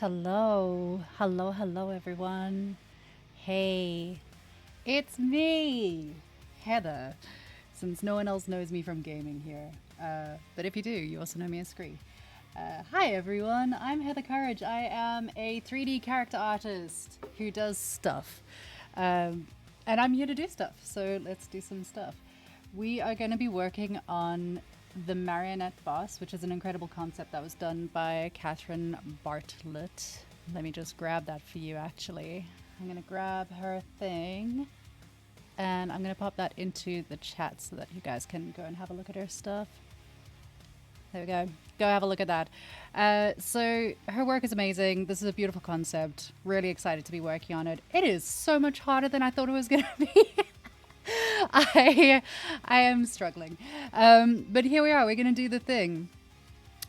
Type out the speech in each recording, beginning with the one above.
Hello, hello, hello, everyone. Hey, it's me, Heather, since no one else knows me from gaming here. But if you do, you also know me as Scree. Hi, everyone. I'm Heather Courage. I am a 3D character artist who does stuff. And I'm here to do stuff, so let's do some stuff. We are going to be working on the Marionette boss, which is an incredible concept that was done by Catherine Bartlett. Let me just grab that for you, actually. I'm going to grab her thing, and I'm going to pop that into the chat so that you guys can go and have a look at her stuff. There we go. Go have a look at that. So her work is amazing. This is a beautiful concept. Really excited to be working on it. It is so much harder than I thought it was going to be. I am struggling. But here we are. We're going to do the thing.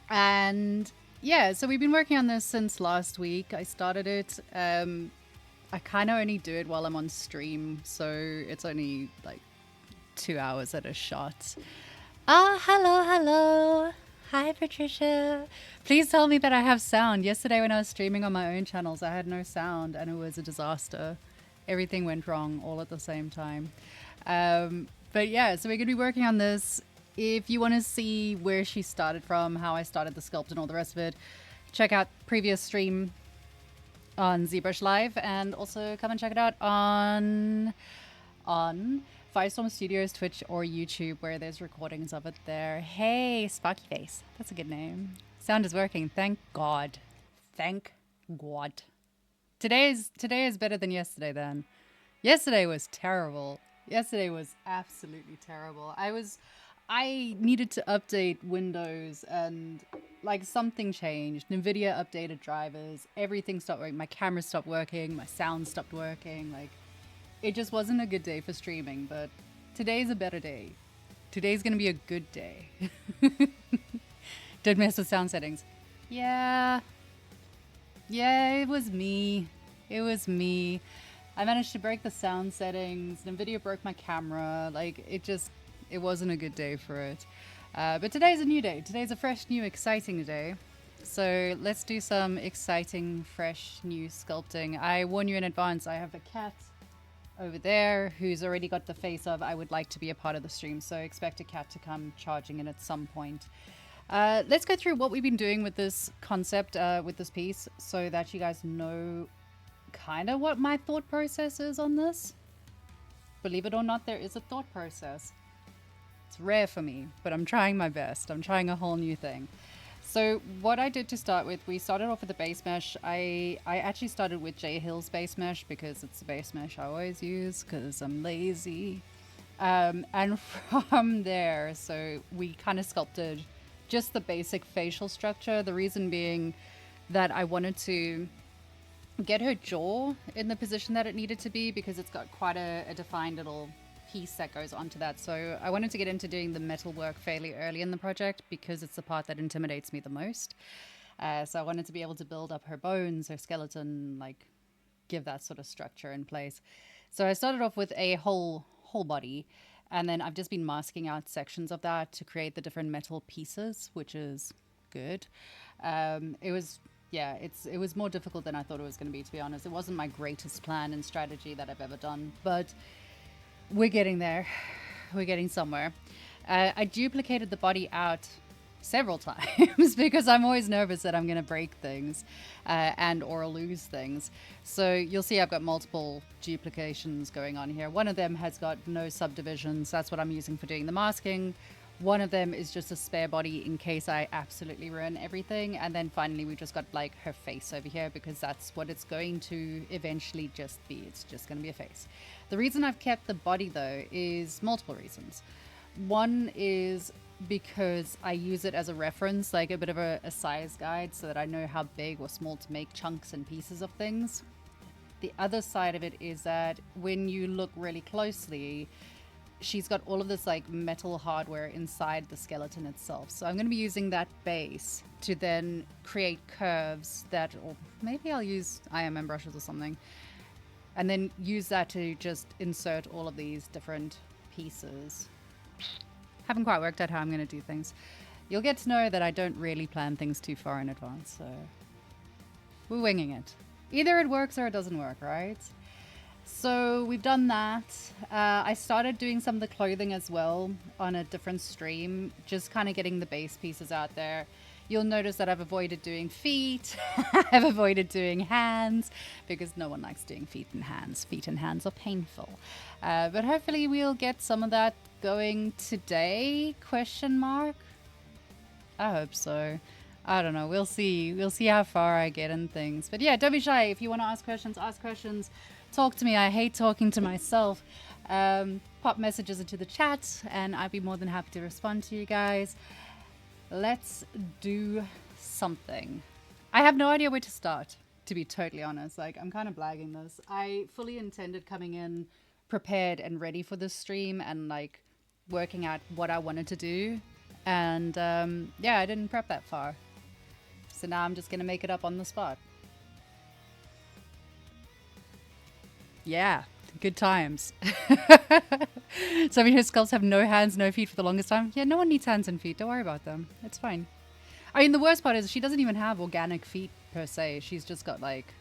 And yeah, so we've been working on this since last week. I started it. I kind of only do it while I'm on stream. So it's only like 2 hours at a shot. Oh, hello, hello. Hi, Patricia. Please tell me that I have sound. Yesterday when I was streaming on my own channels, I had no sound and it was a disaster. Everything went wrong all at the same time. But yeah, so we're going to be working on this. If you want to see where she started from, how I started the sculpt and all the rest of it, check out previous stream on Zbrush Live, and also come and check it out on Firestorm Studio Twitch or YouTube, where there's recordings of it there. Hey, Sparky Face. That's a good name. Sound is working. Thank God. Thank God. Today is better than yesterday then. Yesterday was terrible. Yesterday was absolutely terrible. I needed to update Windows and like something changed. NVIDIA updated drivers. Everything stopped working. My camera stopped working. My sound stopped working. Like, it just wasn't a good day for streaming, but today's a better day. Today's gonna be a good day. Don't mess with sound settings. Yeah, it was me. It was me. I managed to break the sound settings. NVIDIA broke my camera. Like, it wasn't a good day for it. But today's a new day. Today's a fresh, new, exciting day. So let's do some exciting, fresh, new sculpting. I warn you in advance, I have a cat over there who's already got the face of I would like to be a part of the stream. So expect a cat to come charging in at some point. Let's go through what we've been doing with this concept, with this piece, so that you guys know kind of what my thought process is on this. Believe it or not, there is a thought process. It's rare for me, but I'm trying my best. I'm trying a whole new thing. So what I did to start with, we started off with the base mesh. I actually started with J Hill's base mesh because it's the base mesh I always use because I'm lazy. And from there, so we kind of sculpted just the basic facial structure. The reason being that I wanted to get her jaw in the position that it needed to be because it's got quite a defined little piece that goes onto that. So I wanted to get into doing the metal work fairly early in the project because it's the part that intimidates me the most. So I wanted to be able to build up her bones, her skeleton, like give that sort of structure in place. So I started off with a whole body, and then I've just been masking out sections of that to create the different metal pieces, which is good. It was more difficult than I thought it was going to be honest. It wasn't my greatest plan and strategy that I've ever done, but we're getting there. We're getting somewhere. I duplicated the body out several times because I'm always nervous that I'm going to break things or lose things. So you'll see I've got multiple duplications going on here. One of them has got no subdivisions. That's what I'm using for doing the masking. One of them is just a spare body in case I absolutely ruin everything. And then finally, we just got like her face over here because that's what it's going to eventually just be. It's just going to be a face. The reason I've kept the body though is multiple reasons. One is because I use it as a reference, like a bit of a size guide so that I know how big or small to make chunks and pieces of things. The other side of it is that when you look really closely, she's got all of this like metal hardware inside the skeleton itself. So I'm going to be using that base to then create curves that, or maybe I'll use IMM brushes or something, and then use that to just insert all of these different pieces. Haven't quite worked out how I'm going to do things. You'll get to know that I don't really plan things too far in advance. So We're winging it. Either it works or it doesn't work, right? So we've done that. I started doing some of the clothing as well on a different stream, just kind of getting the base pieces out there. You'll notice that I've avoided doing feet. I've avoided doing hands because no one likes doing feet and hands. Feet and hands are painful. But hopefully we'll get some of that going today, question mark. I hope so. I don't know. We'll see. We'll see how far I get in things. But yeah, don't be shy. If you want to ask questions. Talk to me. I hate talking to myself. Pop messages into the chat and I'd be more than happy to respond to you guys. Let's do something. I have no idea where to start, to be totally honest. Like, I'm kind of blagging this. I fully intended coming in prepared and ready for this stream and like working out what I wanted to do. And yeah, I didn't prep that far. So now I'm just going to make it up on the spot. Yeah, good times. Some of your sculpts have no hands, no feet for the longest time. Yeah, no one needs hands and feet. Don't worry about them. It's fine. I mean, the worst part is she doesn't even have organic feet per se. She's just got like,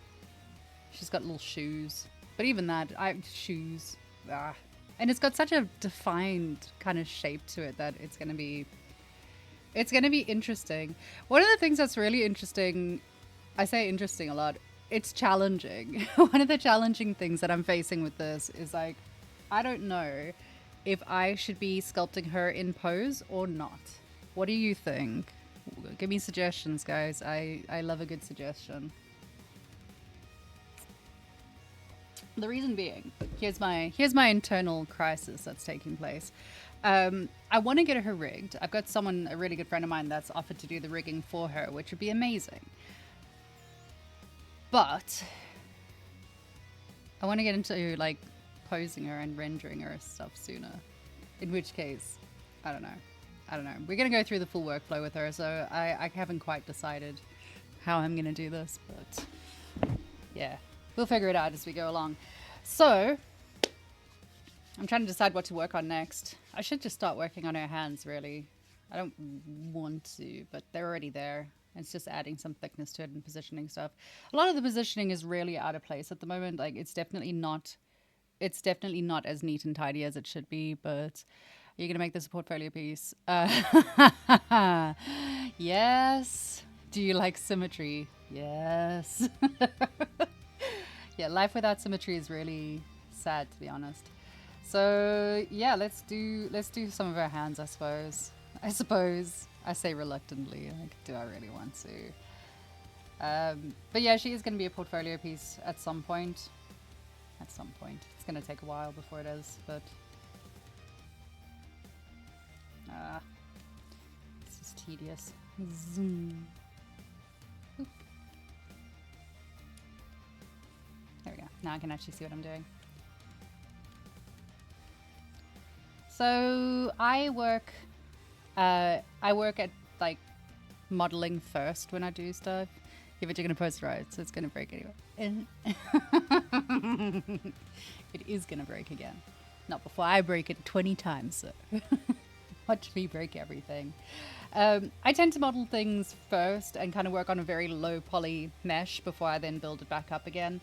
she's got little shoes. But even that, shoes. And it's got such a defined kind of shape to it that it's going to be interesting. One of the things that's really interesting, I say interesting a lot, it's challenging. One of the challenging things that I'm facing with this is like, I don't know if I should be sculpting her in pose or not. What do you think? Give me suggestions, guys. I love a good suggestion. The reason being, here's my internal crisis that's taking place. I want to get her rigged. I've got a really good friend of mine that's offered to do the rigging for her, which would be amazing. But I want to get into like posing her and rendering her stuff sooner. In which case, I don't know. We're going to go through the full workflow with her, so I haven't quite decided how I'm going to do this, but yeah, we'll figure it out as we go along. So I'm trying to decide what to work on next. I should just start working on her hands, really. I don't want to, but they're already there. It's just adding some thickness to it and positioning stuff. A lot of the positioning is really out of place at the moment. Like, it's definitely not as neat and tidy as it should be, but you're going to make this a portfolio piece. Yes. Do you like symmetry? Yes. Yeah, life without symmetry is really sad, to be honest. So yeah, let's do some of our hands, I suppose. I say reluctantly, like, do I really want to? But yeah, she is going to be a portfolio piece at some point. It's going to take a while before it is, but this is tedious. Zoom. Oop. There we go. Now I can actually see what I'm doing. So I work at like modeling first when I do stuff. Yeah, but you're gonna post right, so it's gonna break anyway. It is gonna break again. Not before I break it 20 times. So. Watch me break everything. I tend to model things first and kind of work on a very low poly mesh before I then build it back up again.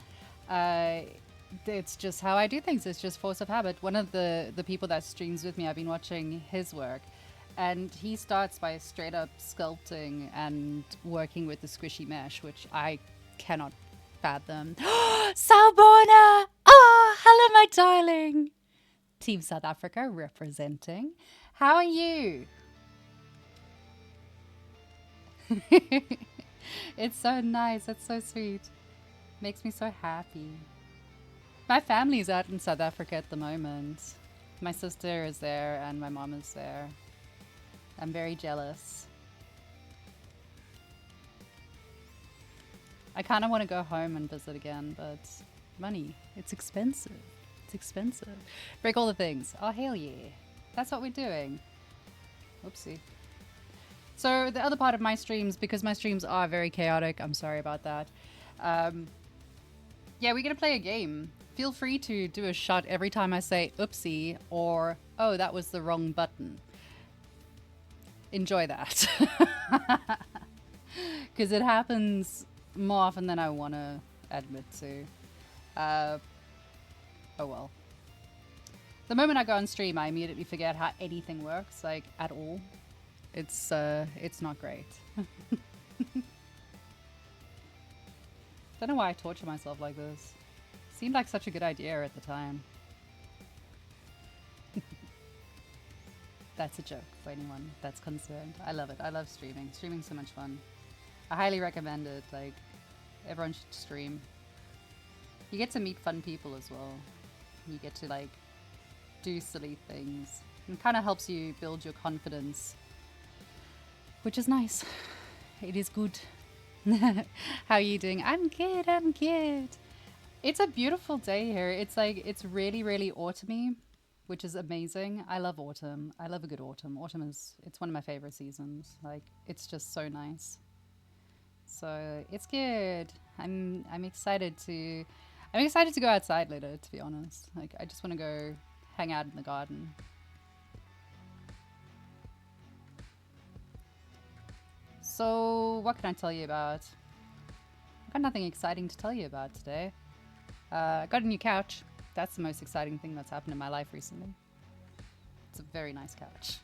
It's just how I do things. It's just force of habit. One of the people that streams with me, I've been watching his work, and he starts by straight up sculpting and working with the squishy mesh, which I cannot fathom. Salborna! Oh, hello, my darling. Team South Africa representing. How are you? It's so nice. It's so sweet. Makes me so happy. My family's out in South Africa at the moment. My sister is there and my mom is there. I'm very jealous. I kind of want to go home and visit again, but money, it's expensive. It's expensive. Break all the things. Oh, hell yeah. That's what we're doing. Oopsie. So the other part of my streams, because my streams are very chaotic, I'm sorry about that. Yeah, we're going to play a game. Feel free to do a shot every time I say oopsie or, oh, that was the wrong button. Enjoy that. Because it happens more often than I want to admit to. Oh well. The moment I go on stream, I immediately forget how anything works, like, at all. It's not great. Don't know why I torture myself like this. Seemed like such a good idea at the time. That's a joke for anyone that's concerned. I love it. I love streaming. Streaming's so much fun. I highly recommend it. Like, everyone should stream. You get to meet fun people as well. You get to, like, do silly things. It kind of helps you build your confidence, which is nice. It is good. How are you doing? I'm good. I'm good. It's a beautiful day here. It's like, it's really, really autumny, which is amazing. I love autumn. I love a good autumn. Autumn is, it's one of my favorite seasons. Like, it's just so nice. So it's good. I'm excited to go outside later, to be honest. Like, I just want to go hang out in the garden. So what can I tell you about? I've got nothing exciting to tell you about today. I got a new couch. That's the most exciting thing that's happened in my life recently. It's a very nice couch.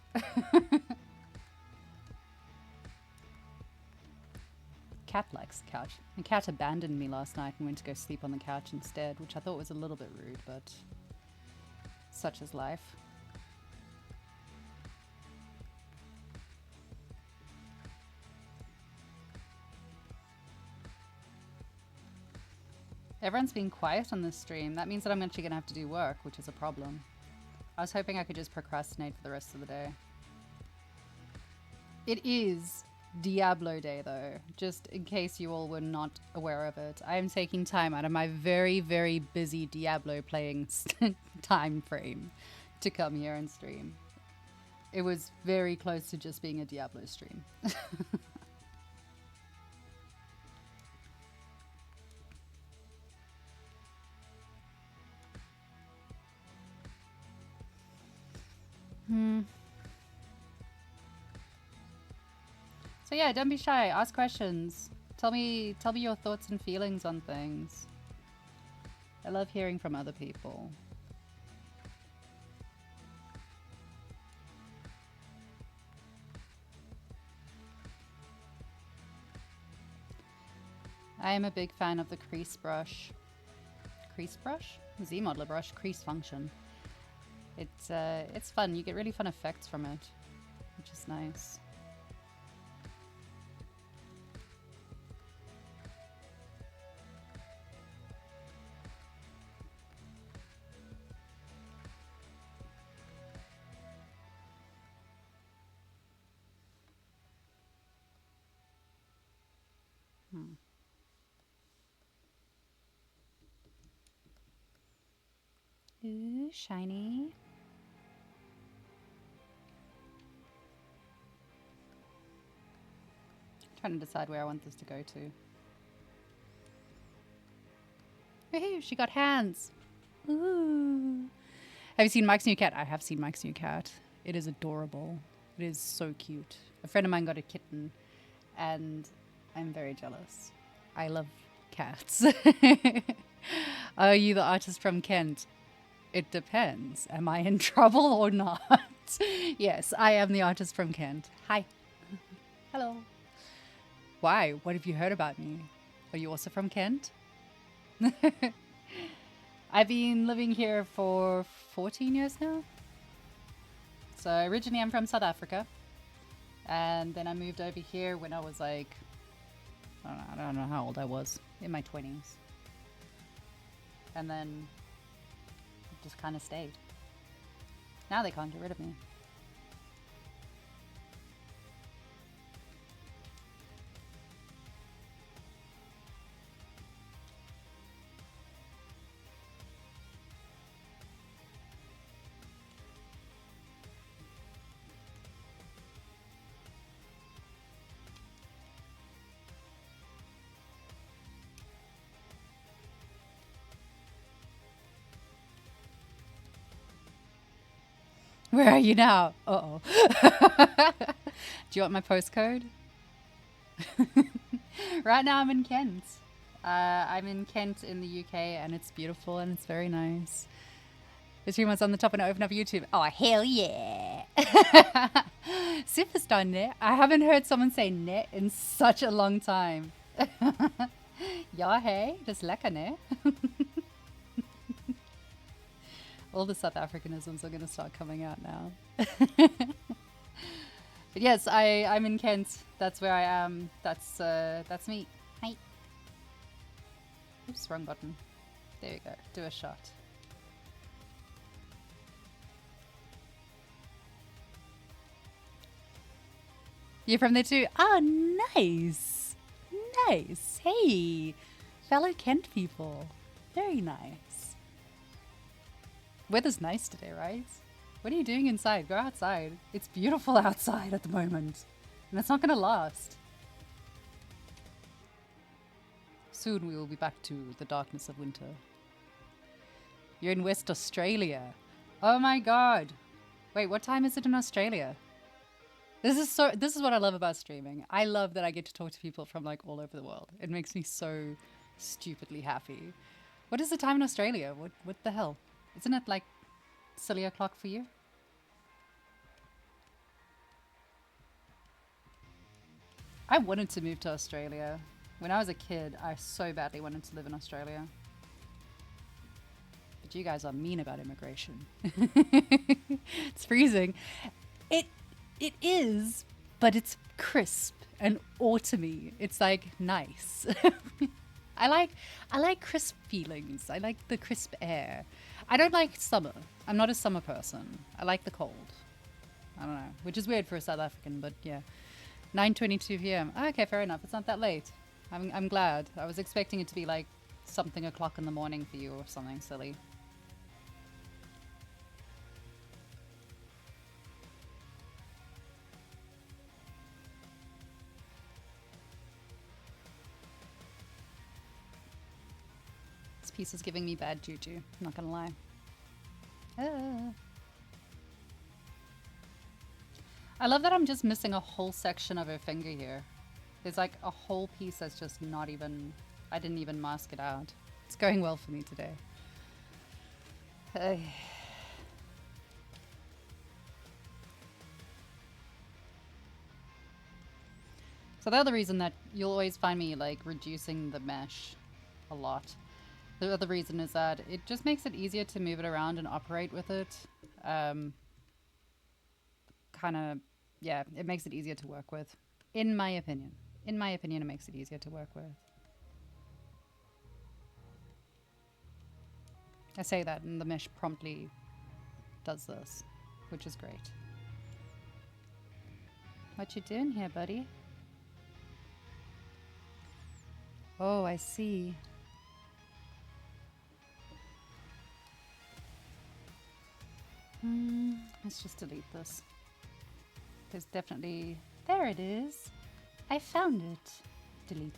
Cat likes the couch. The cat abandoned me last night and went to go sleep on the couch instead, which I thought was a little bit rude, but such is life. Everyone's being quiet on this stream. That means that I'm actually going to have to do work, which is a problem. I was hoping I could just procrastinate for the rest of the day. It is Diablo Day, though, just in case you all were not aware of it. I am taking time out of my very, very busy Diablo playing time frame to come here and stream. It was very close to just being a Diablo stream. So yeah, don't be shy. Ask questions. Tell me your thoughts and feelings on things. I love hearing from other people. I am a big fan of the crease brush. Crease brush? Z-modeler brush, crease function. It's fun. You get really fun effects from it, which is nice. Ooh, shiny. Trying to decide where I want this to go to. Woohoo, she got hands. Ooh. Have you seen Mike's new cat? I have seen Mike's new cat. It is adorable. It is so cute. A friend of mine got a kitten and I'm very jealous. I love cats. Are you the artist from Kent? It depends. Am I in trouble or not? Yes, I am the artist from Kent. Hi. Hello. Why? What have you heard about me? Are you also from Kent? I've been living here for 14 years now. So originally I'm from South Africa. And then I moved over here when I was like, I don't know how old I was, in my 20s. And then just kind of stayed. Now they can't get rid of me. Where are you now? Uh-oh. Do you want my postcode? Right now I'm in Kent. I'm in Kent in the UK and it's beautiful and it's very nice. The stream was on the top and I opened up YouTube. Oh, hell yeah. Superstar net. I haven't heard someone say net in such a long time. Ja, hey, das lekker, ne? All the South Africanisms are going to start coming out now. But yes, I'm in Kent. That's where I am. That's me. Hi. Oops, wrong button. There you go. Do a shot. You're from there too? Oh, nice. Nice. Hey, fellow Kent people. Very nice. Weather's nice today, right? What are you doing inside? Go outside. It's beautiful outside at the moment. And it's not going to last. Soon we will be back to the darkness of winter. You're in West Australia. Oh my god. Wait, what time is it in Australia? This is what I love about streaming. I love that I get to talk to people from like all over the world. It makes me so stupidly happy. What is the time in Australia? What the hell? Isn't it like silly o'clock for you? I wanted to move to Australia. When I was a kid, I so badly wanted to live in Australia. But you guys are mean about immigration. It's freezing. It is, but it's crisp and autumny. It's like nice. I like crisp feelings. I like the crisp air. I don't like summer. I'm not a summer person. I like the cold. I don't know, which is weird for a South African, but yeah. 9:22 p.m. Okay, fair enough. It's not that late. I'm glad. I was expecting it to be like something o'clock in the morning for you or something silly. This piece is giving me bad juju. I'm not gonna lie. I love that I'm just missing a whole section of her finger here. There's like a whole piece that's just not even... I didn't even mask it out. It's going well for me today. So the other reason that you'll always find me like reducing the mesh a lot. The other reason is that it just makes it easier to move it around and operate with it. Kind of, yeah, it makes it easier to work with. In my opinion. In my opinion, it makes it easier to work with. I say that and the mesh promptly does this, which is great. What you doing here, buddy? Oh, I see. Let's just delete this. There's definitely... There it is. I found it. Delete.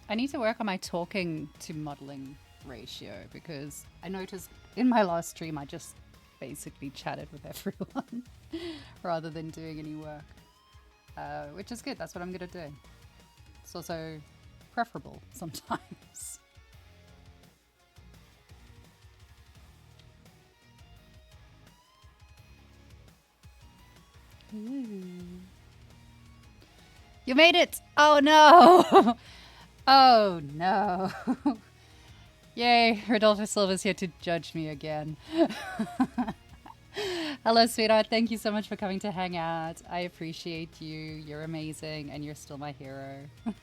I need to work on my talking to modeling ratio because I noticed in my last stream I just basically chatted with everyone rather than doing any work. Which is good, that's what I'm gonna do. It's also preferable sometimes. Ooh. You made it! Oh no! Oh no. Yay, Rodolfo Silva's here to judge me again. Hello, sweetheart. Thank you so much for coming to hang out. I appreciate you. You're amazing, and you're still my hero. I'm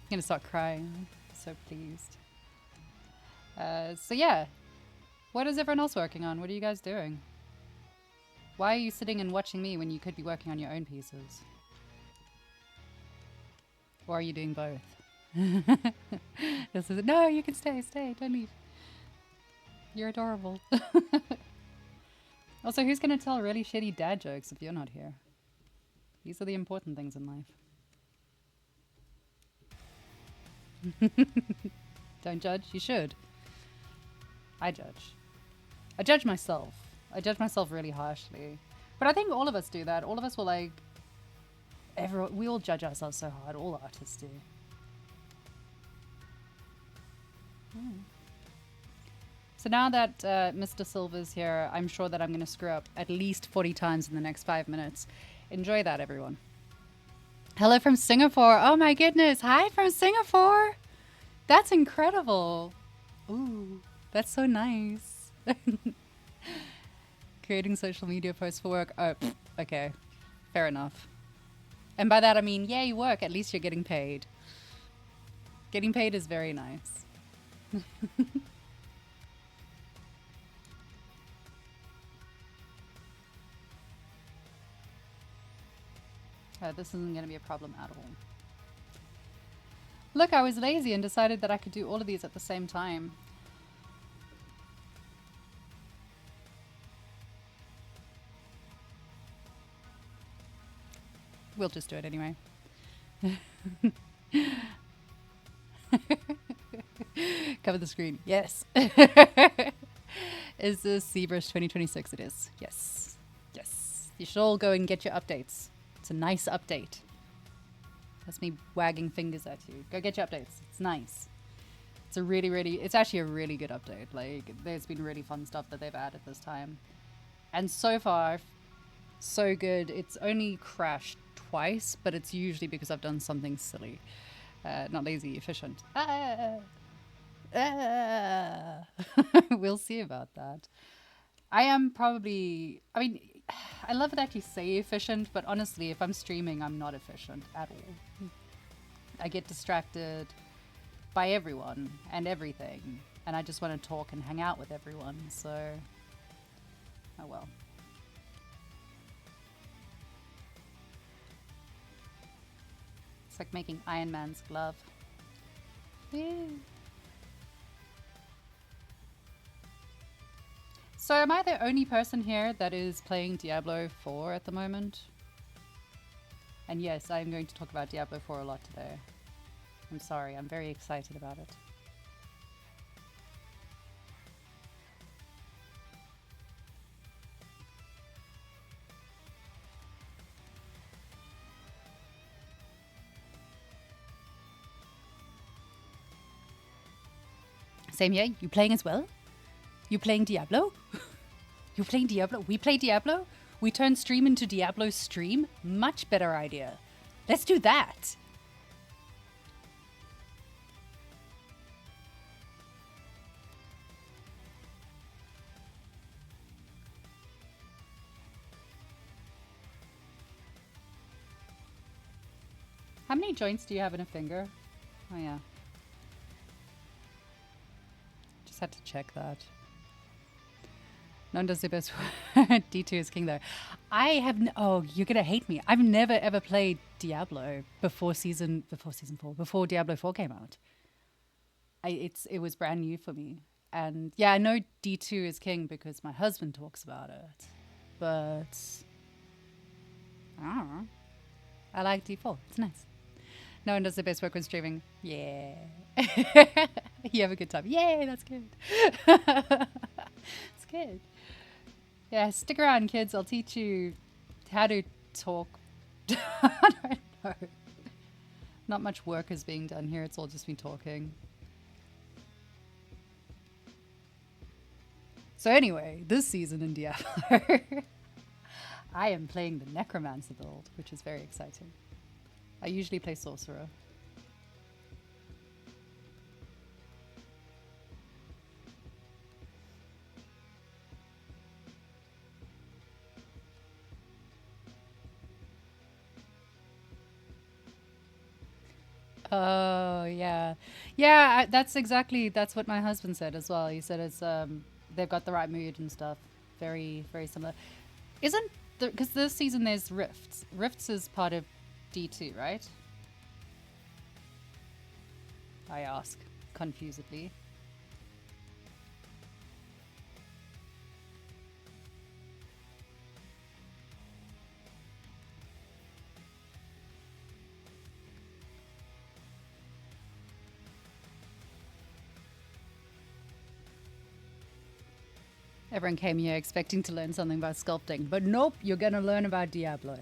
gonna start crying. So pleased. So yeah. What is everyone else working on? What are you guys doing? Why are you sitting and watching me when you could be working on your own pieces? Or are you doing both? This is no, you can stay, don't leave. You're adorable. Also, who's gonna tell really shitty dad jokes if you're not here? These are the important things in life. Don't judge. You should. I judge. I judge myself. I judge myself really harshly. But I think all of us do that. All of us will like... we all judge ourselves so hard. All artists do. So now that Mr. Silver's here, I'm sure that I'm going to screw up at least 40 times in the next 5 minutes. Enjoy that, everyone. Hello from Singapore. Oh my goodness. Hi from Singapore. That's incredible. Ooh, that's so nice. Creating social media posts for work. Oh, okay. Fair enough. And by that I mean, yeah, you work. At least you're getting paid. Getting paid is very nice. This isn't going to be a problem at all. Look, I was lazy and decided that I could do all of these at the same time. We'll just do it anyway. Cover the screen. Yes. Is this Zbrush 2026? It is. Yes. Yes. You should all go and get your updates. It's a nice update. That's me wagging fingers at you. Go get your updates. It's nice. It's a it's actually a really good update. Like, there's been really fun stuff that they've added this time. And so far, so good. It's only crashed twice, but it's usually because I've done something silly. Not lazy, efficient. We'll see about that. I am probably... I mean, I love that you say efficient, but honestly, if I'm streaming, I'm not efficient at all. I get distracted by everyone and everything, and I just want to talk and hang out with everyone, so... Oh well. It's like making Iron Man's glove. Yeah. So am I the only person here that is playing Diablo 4 at the moment? And yes, I'm going to talk about Diablo 4 a lot today. I'm sorry, I'm very excited about it. Same here, you playing as well? You playing Diablo? You playing Diablo? We play Diablo? We turn stream into Diablo stream? Much better idea. Let's do that. How many joints do you have in a finger? Oh yeah. Just had to check that. None does the best. D2 is king though. I have oh, you're gonna hate me. I've never ever played Diablo before Diablo 4 came out. It was brand new for me. And yeah, I know D2 is king because my husband talks about it. But I don't know. I like D4. It's nice. No one does the best work when streaming. Yeah. You have a good time. Yay, that's good. It's good. Yeah, stick around, kids. I'll teach you how to talk. I don't know. Not much work is being done here. It's all just me talking. So anyway, this season in Diablo, I am playing the Necromancer build, which is very exciting. I usually play Sorcerer. Oh, yeah. Yeah, that's what my husband said as well. He said it's, they've got the right mood and stuff. Very, very similar. Because this season there's Rifts. Rifts is part of D2, right? I ask, confusedly. Everyone came here expecting to learn something about sculpting, but nope, you're gonna learn about Diablo.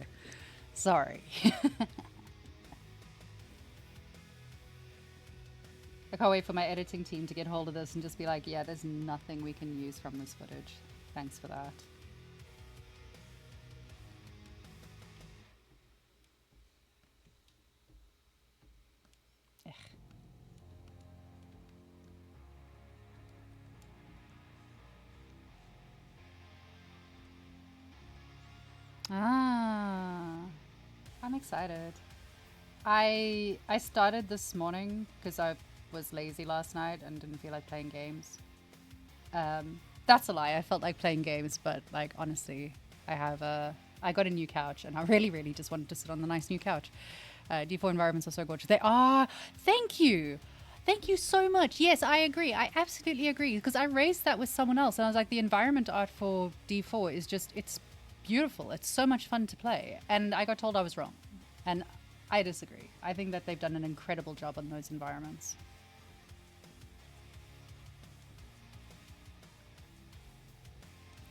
Sorry. I can't wait for my editing team to get hold of this and just be like, yeah, there's nothing we can use from this footage. Thanks for that. Ugh. Ah, I'm excited. I started this morning because I was lazy last night and didn't feel like playing games. That's a lie. I felt like playing games, but like honestly, I got a new couch and I really just wanted to sit on the nice new couch. D4 environments are so gorgeous. They are. Thank you. Thank you so much. Yes, I agree. I absolutely agree because I raised that with someone else and I was like, the environment art for D4 is just, it's beautiful. It's so much fun to play. And I got told I was wrong. And I disagree. I think that they've done an incredible job on those environments.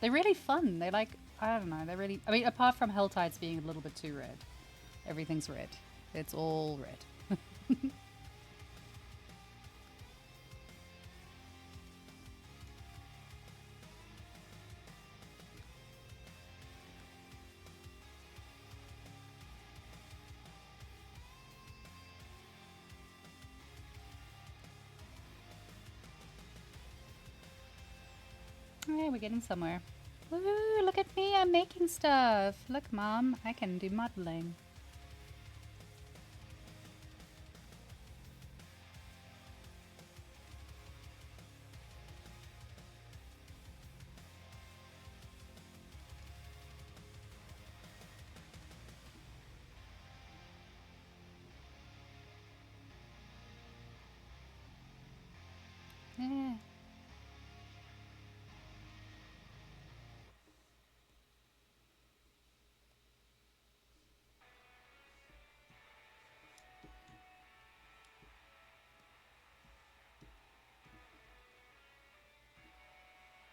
They're really fun. They like, I don't know, they're really, I mean, apart from Helltides being a little bit too red. Everything's red. It's all red. Yeah, we're getting somewhere. Woo, look at me, I'm making stuff. Look, Mom, I can do modeling. Yeah.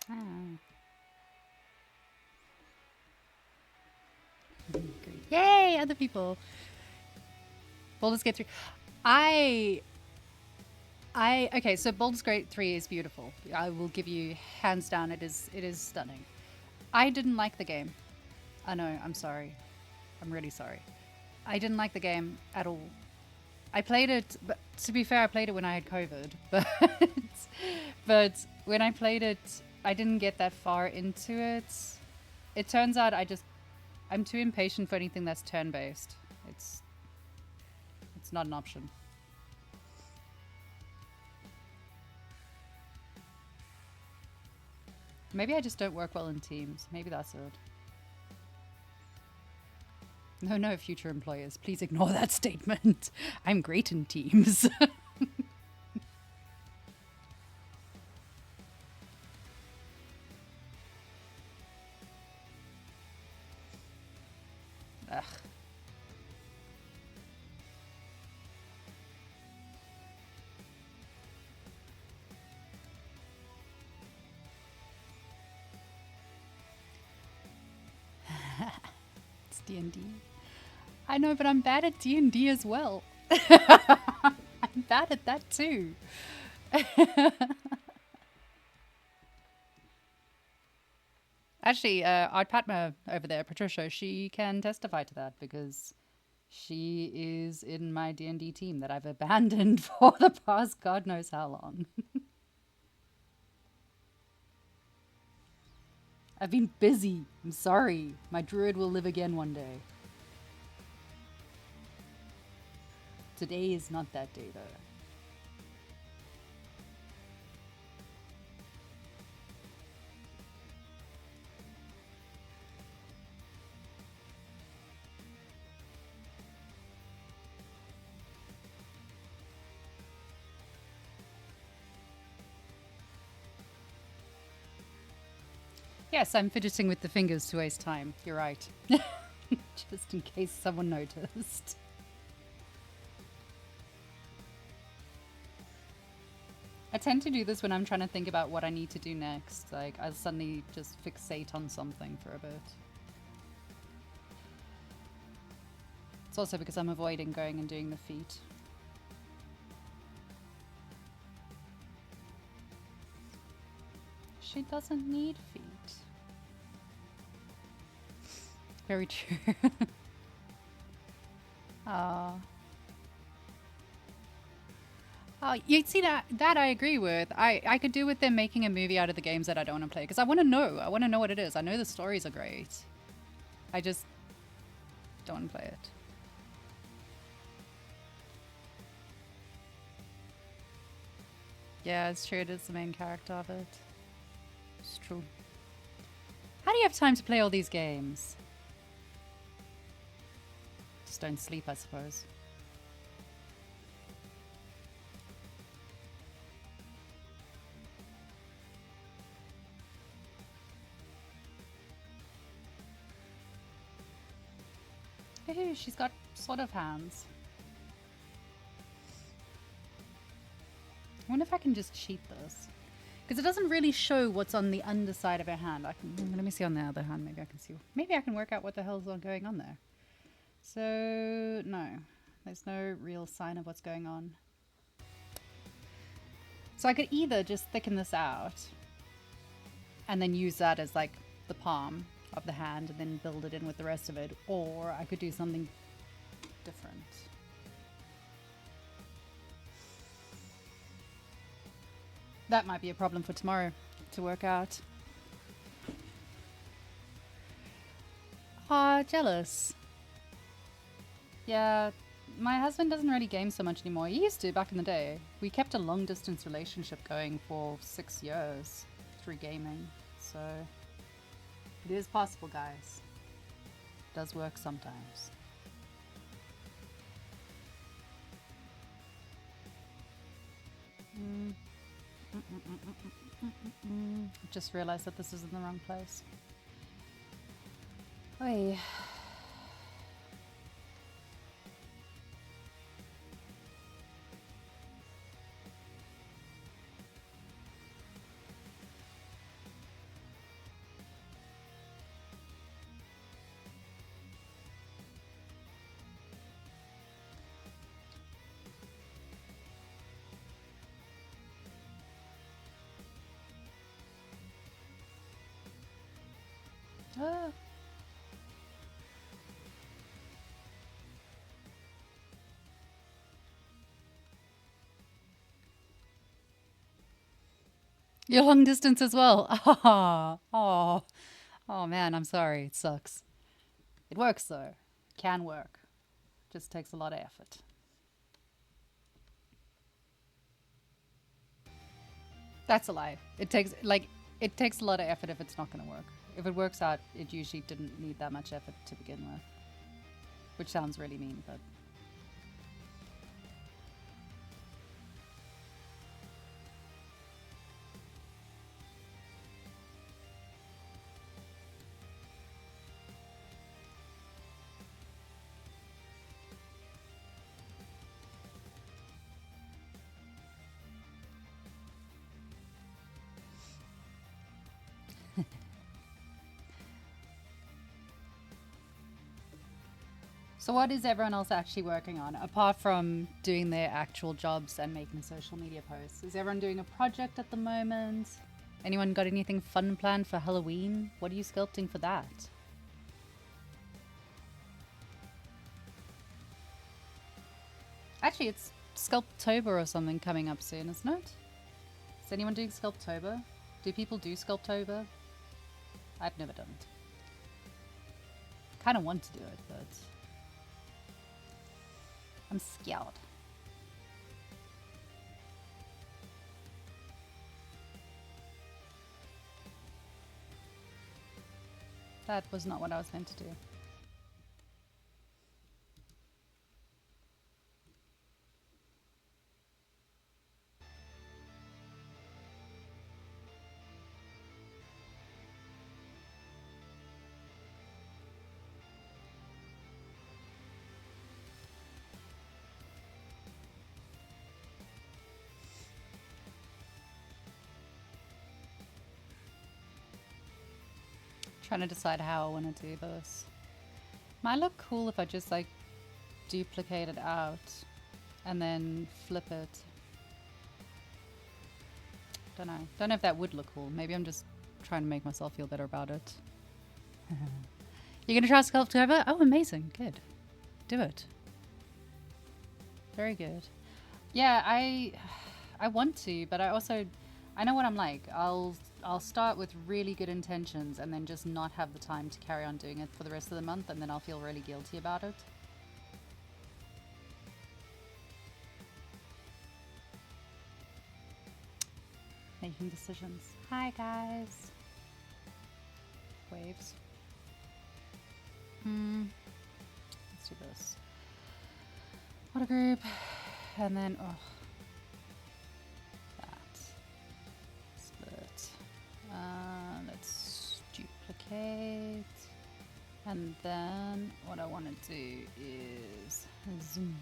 Ah. Great. Yay, other people. Baldur's Gate 3. Okay, so Baldur's Gate 3 is beautiful. I will give you hands down, it is stunning. I didn't like the game. I know, I'm sorry. I'm really sorry. I didn't like the game at all. I played it, but to be fair, I played it when I had COVID. But when I played it, I didn't get that far into it. It turns out I'm too impatient for anything that's turn-based. It's not an option. Maybe I just don't work well in teams. Maybe that's it. No, future employers. Please ignore that statement. I'm great in teams. Ugh. It's D&D. I know, but I'm bad at D&D as well. I'm bad at that too. Actually, Art Patma over there, Patricia, she can testify to that because she is in my D&D team that I've abandoned for the past God knows how long. I've been busy. I'm sorry. My druid will live again one day. Today is not that day, though. Yes, I'm fidgeting with the fingers to waste time. You're right. Just in case someone noticed. I tend to do this when I'm trying to think about what I need to do next. Like, I suddenly just fixate on something for a bit. It's also because I'm avoiding going and doing the feet. She doesn't need feet. Very true. Oh, you see that I agree with. I could do with them making a movie out of the games that I don't want to play because I want to know. I want to know what it is. I know the stories are great. I just don't want to play it. Yeah, it's true. It is the main character of it. It's true. How do you have time to play all these games? Just don't sleep, I suppose. Hey, she's got sort of hands. I wonder if I can just cheat this. Because it doesn't really show what's on the underside of her hand. Let me see on the other hand. Maybe I can see. Maybe I can work out what the hell's going on there. So, no. There's no real sign of what's going on. So I could either just thicken this out and then use that as like the palm of the hand and then build it in with the rest of it. Or I could do something different. That might be a problem for tomorrow to work out. Ah, jealous. Yeah, my husband doesn't really game so much anymore. He used to back in the day. We kept a long distance relationship going for 6 years through gaming. So it is possible, guys. It does work sometimes. Just realized that this is in the wrong place. Oy. Ah. You're long distance as well. Oh man, I'm sorry. It sucks. It works though. Can work. Just takes a lot of effort. That's a lie. It takes a lot of effort if it's not going to work. If it works out, it usually didn't need that much effort to begin with. Which sounds really mean, but... So what is everyone else actually working on, apart from doing their actual jobs and making social media posts? Is everyone doing a project at the moment? Anyone got anything fun planned for Halloween? What are you sculpting for that? Actually, it's Sculptober or something coming up soon, isn't it? Is anyone doing Sculptober? Do people do Sculptober? I've never done it. Kind of want to do it, but... I'm scared. That was not what I was meant to do. Trying to decide how I want to do this. Might look cool if I just like duplicate it out and then flip it. Don't know. Don't know if that would look cool. Maybe I'm just trying to make myself feel better about it. You're gonna try to sculpt over? Oh, amazing. Good. Do it. Very good. Yeah, I want to, but I know what I'm like. I'll start with really good intentions and then just not have the time to carry on doing it for the rest of the month, and then I'll feel really guilty about it. Making decisions. Hi guys. Waves. Let's do this. What a group. And then, oh. That. Split. Let's duplicate. And then what I want to do is zoom.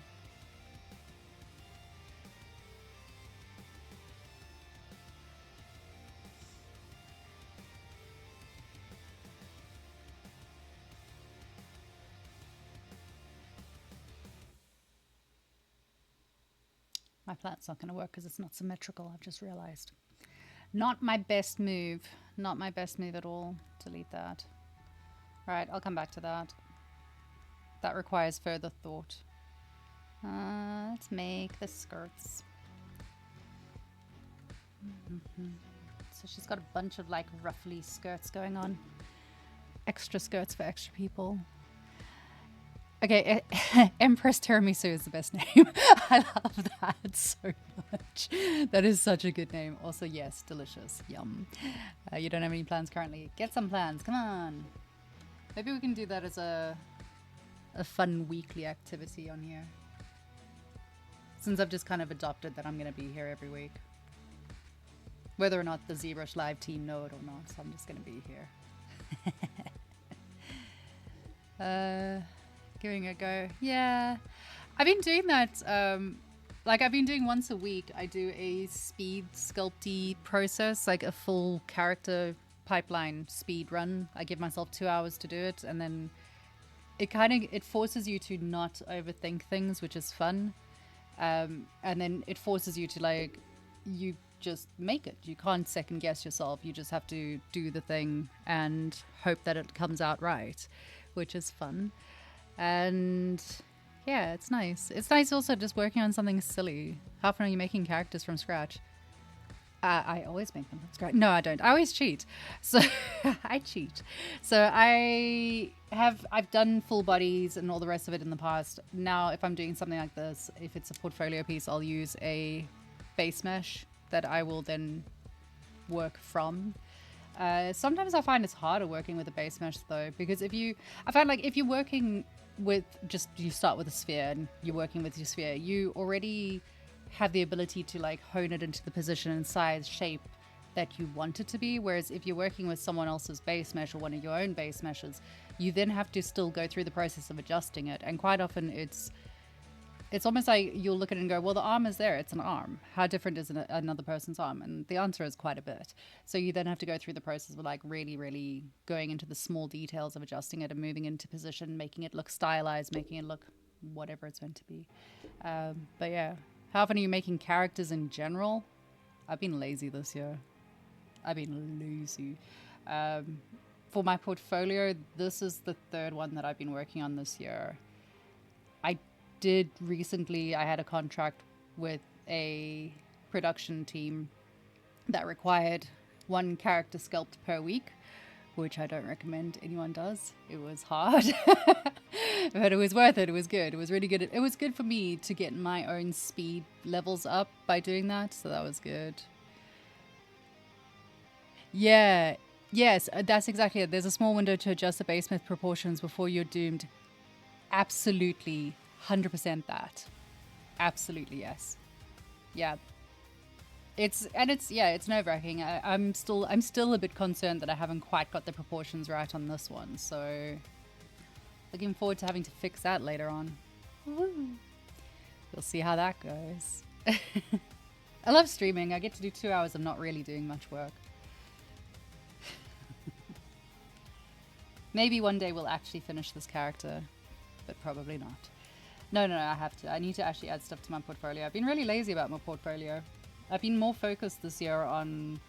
My plant's not going to work because it's not symmetrical, I've just realized. Not my best move. Not my best move at all. Delete that. Right, I'll come back to that. That requires further thought. Let's make the skirts. So she's got a bunch of like ruffly skirts going on. Extra skirts for extra people. Okay, Empress Tiramisu is the best name. I love that so much. That is such a good name. Also, yes, delicious. Yum. You don't have any plans currently? Get some plans. Come on. Maybe we can do that as a fun weekly activity on here. Since I've just kind of adopted that I'm going to be here every week. Whether or not the Zbrush Live team know it or not, so I'm just going to be here. Giving it a go. Yeah. I've been doing that, like I've been doing once a week. I do a speed sculpty process, like a full character pipeline speed run. I give myself 2 hours to do it, and then it forces you to not overthink things, which is fun. And then it forces you to like, you just make it. You can't second guess yourself. You just have to do the thing and hope that it comes out right, which is fun. And yeah, it's nice. It's nice also just working on something silly. How often are you making characters from scratch? I always make them from scratch. No, I don't. I always cheat. So I cheat. So I've done full bodies and all the rest of it in the past. Now, if I'm doing something like this, if it's a portfolio piece, I'll use a base mesh that I will then work from. Sometimes I find it's harder working with a base mesh though, because I find like if you're working with you start with a sphere and you're working with your sphere, you already have the ability to like hone it into the position and size, shape that you want it to be. Whereas if you're working with someone else's base mesh or one of your own base meshes, you then have to still go through the process of adjusting it. And quite often it's almost like you'll look at it and go, well, the arm is there. It's an arm. How different is another person's arm? And the answer is quite a bit. So you then have to go through the process of like really, really going into the small details of adjusting it and moving into position, making it look stylized, making it look whatever it's meant to be. But yeah, how often are you making characters in general? I've been lazy this year. I've been lazy. For my portfolio, this is the third one that I've been working on this year. I had a contract with a production team that required 1 character sculpt per week, which I don't recommend anyone does. It was hard, but it was worth it. It was good. It was really good. It was good for me to get my own speed levels up by doing that, so that was good. Yeah, yes, that's exactly it. There's a small window to adjust the base myth proportions before you're doomed. Absolutely. 100% that. Absolutely, yes. Yeah. It's nerve-wracking. I'm still a bit concerned that I haven't quite got the proportions right on this one, so looking forward to having to fix that later on. Woo. We'll see how that goes. I love streaming. I get to do 2 hours of not really doing much work. Maybe one day we'll actually finish this character, but probably not. No, I have to. I need to actually add stuff to my portfolio. I've been really lazy about my portfolio. I've been more focused this year on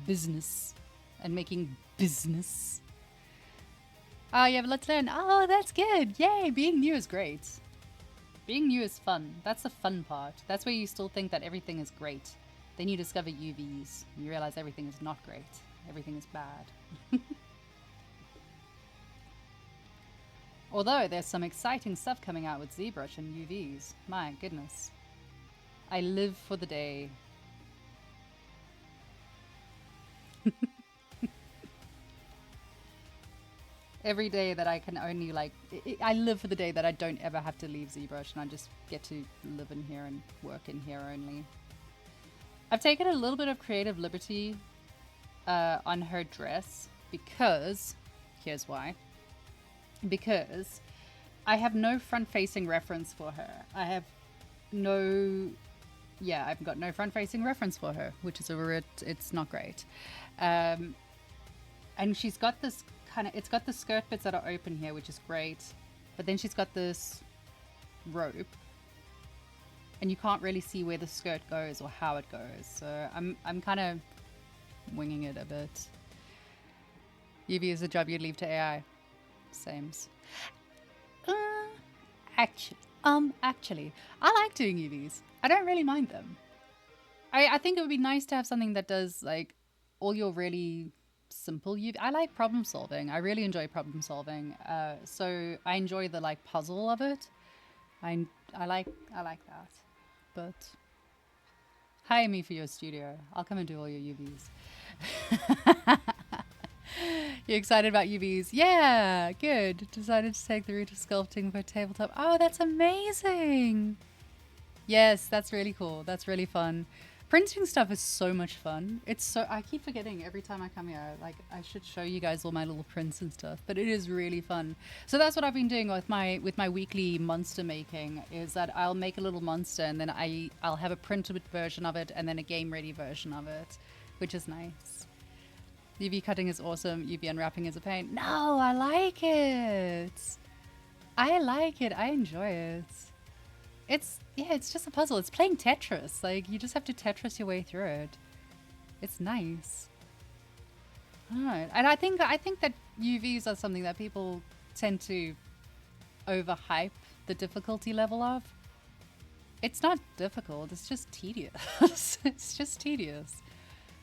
business and making business. Oh, yeah, but let's learn. Oh, that's good. Yay, being new is great. Being new is fun. That's the fun part. That's where you still think that everything is great. Then you discover UVs and you realize everything is not great. Everything is bad. Although there's some exciting stuff coming out with ZBrush and UVs. My goodness. I live for the day. Every day that I can only I live for the day that I don't ever have to leave ZBrush and I just get to live in here and work in here only. I've taken a little bit of creative liberty on her dress because, here's why. Because I have no front-facing reference for her. I've got no front-facing reference for her, which is it's not great. And she's got this it's got the skirt bits that are open here, which is great. But then she's got this rope and you can't really see where the skirt goes or how it goes. So I'm kind of winging it a bit. UV is a job you'd leave to AI. Sames. Actually, I like doing UVs. I don't really mind them. I think it would be nice to have something that does like all your really simple UV. I like problem solving. I really enjoy problem solving. So I enjoy the like puzzle of it. I like that. But hire me for your studio. I'll come and do all your UVs. You excited about UVs? Yeah, good. Decided to take the route of sculpting for tabletop. Oh, that's amazing. Yes, that's really cool. That's really fun. Printing stuff is so much fun. I keep forgetting every time I come here. Like, I should show you guys all my little prints and stuff, but it is really fun. So that's what I've been doing with my weekly monster making, is that I'll make a little monster and then I'll have a printed version of it and then a game ready version of it, which is nice. UV cutting is awesome. UV unwrapping is a pain. No, I like it. I like it. I enjoy it. It's just a puzzle. It's playing Tetris. Like, you just have to Tetris your way through it. It's nice. Alright. And I think that UVs are something that people tend to overhype the difficulty level of. It's not difficult. It's just tedious. It's just tedious.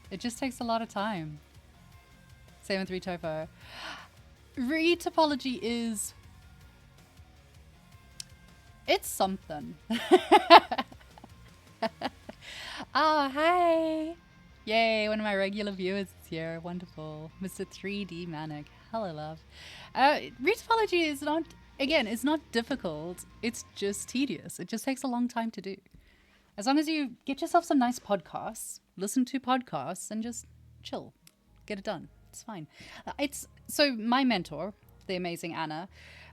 It just takes a lot of time. Same with retopo. Retopology is... it's something. Oh, hi. Yay, one of my regular viewers is here. Wonderful. Mr. 3D Manic. Hello, love. Retopology is not, again, it's not difficult. It's just tedious. It just takes a long time to do. As long as you get yourself some nice podcasts, listen to podcasts, and just chill. Get it done. It's fine. So my mentor, the amazing Anna,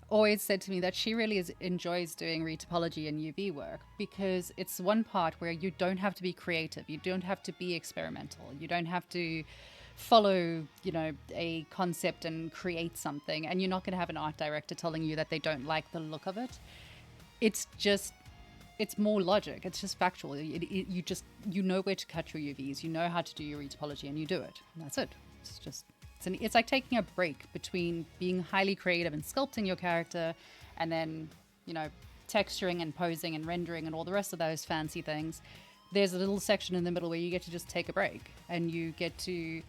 always said to me that she really enjoys doing retopology and UV work because it's one part where you don't have to be creative. You don't have to be experimental. You don't have to follow, a concept and create something. And you're not going to have an art director telling you that they don't like the look of it. It's more logic. It's just factual. You know where to cut your UVs. You know how to do your retopology and you do it. And that's it. It's like taking a break between being highly creative and sculpting your character and then, texturing and posing and rendering and all the rest of those fancy things. There's a little section in the middle where you get to just take a break and you get to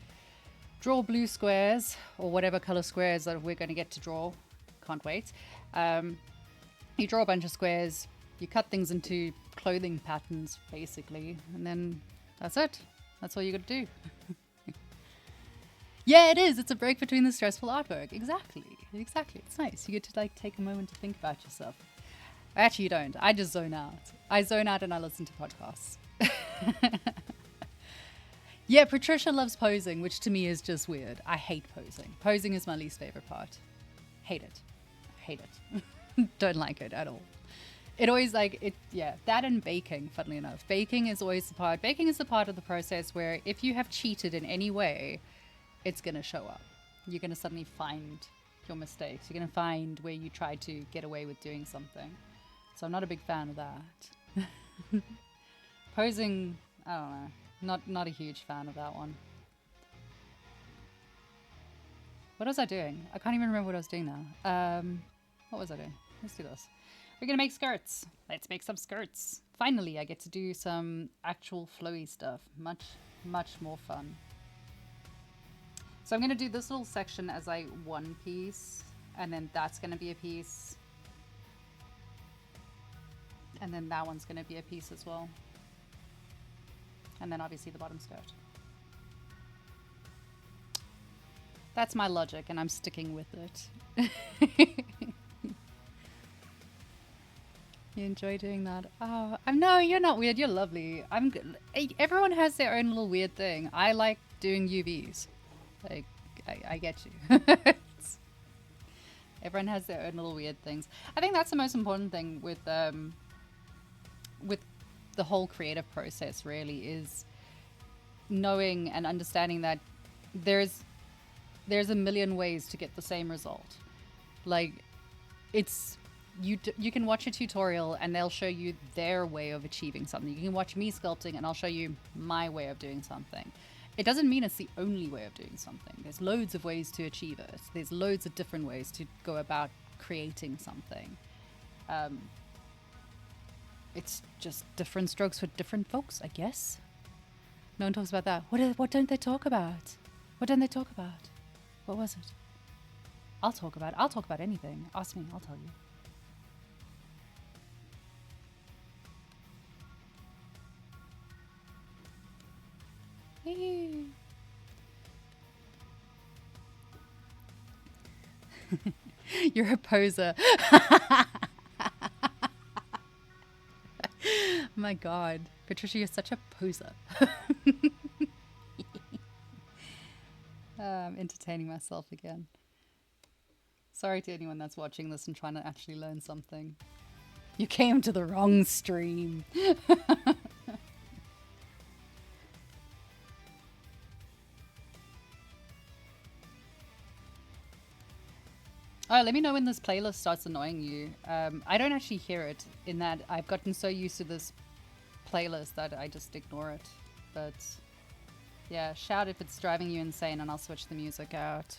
draw blue squares or whatever color squares that we're going to get to draw. Can't wait. You draw a bunch of squares, you cut things into clothing patterns, basically, and then that's it. That's all you got to do. Yeah, it is. It's a break between the stressful artwork. Exactly. It's nice. You get to take a moment to think about yourself. Actually, you don't. I just zone out. I zone out and I listen to podcasts. Yeah, Patricia loves posing, which to me is just weird. I hate posing. Posing is my least favorite part. Hate it. Don't like it at all. It always that and baking, funnily enough. Baking is always the part. Baking is the part of the process where if you have cheated in any way, it's going to show up. you're going to suddenly find your mistakes. You're going to find where you tried to get away with doing something. So I'm not a big fan of that. Posing, I don't know, not a huge fan of that one. What was I doing? I can't even remember what I was doing now. What was I doing? Let's do this. We're gonna make skirts. Let's make some skirts. Finally, I get to do some actual flowy stuff. Much more fun. So I'm gonna do this little section as like one piece, and then that's gonna be a piece. And then that one's gonna be a piece as well. And then obviously the bottom skirt. That's my logic, and I'm sticking with it. You enjoy doing that? Oh, no, you're not weird. You're lovely. I'm good. Everyone has their own little weird thing. I like doing UVs. Like, I get you. Everyone has their own little weird things. I think that's the most important thing with the whole creative process. Really, is knowing and understanding that there's a million ways to get the same result. Like, it's you can watch a tutorial and they'll show you their way of achieving something. You can watch me sculpting and I'll show you my way of doing something. It doesn't mean it's the only way of doing something. There's loads of ways to achieve it. There's loads of different ways to go about creating something. It's just different strokes for different folks, I guess. No one talks about that. What don't they talk about? What don't they talk about? What was it? I'll talk about anything. Ask me, I'll tell you. You're a poser. My God. Patricia, you're such a poser. I'm entertaining myself again. Sorry to anyone that's watching this and trying to actually learn something. You came to the wrong stream. Oh, let me know when this playlist starts annoying you. I don't actually hear it, in that I've gotten so used to this playlist that I just ignore it. But yeah, shout if it's driving you insane and I'll switch the music out.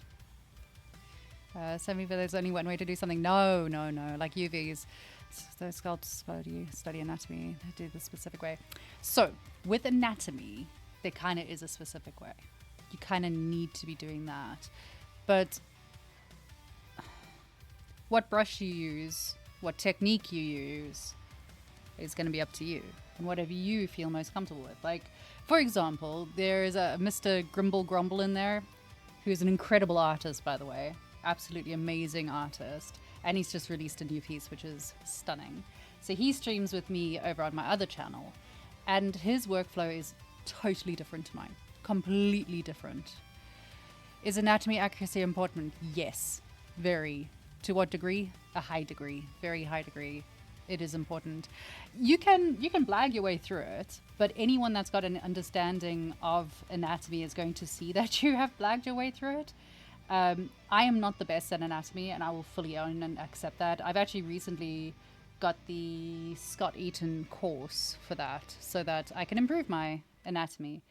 Send me, but there's only one way to do something. No. Like UVs, those sculpts study anatomy. They do the specific way. So with anatomy, there kind of is a specific way. You kind of need to be doing that. But what brush you use, what technique you use, is going to be up to you. And whatever you feel most comfortable with. Like, for example, there is a Mr. Grimble Grumble in there, who's an incredible artist, by the way. Absolutely amazing artist. And he's just released a new piece, which is stunning. So he streams with me over on my other channel. And his workflow is totally different to mine. Completely different. Is anatomy accuracy important? Yes. Very. To what degree? A high degree. Very high degree. It is important. You can blag your way through it, but anyone that's got an understanding of anatomy is going to see that you have blagged your way through it. I am not the best at anatomy, and I will fully own and accept that. I've actually recently got the Scott Eaton course for that, so that I can improve my anatomy.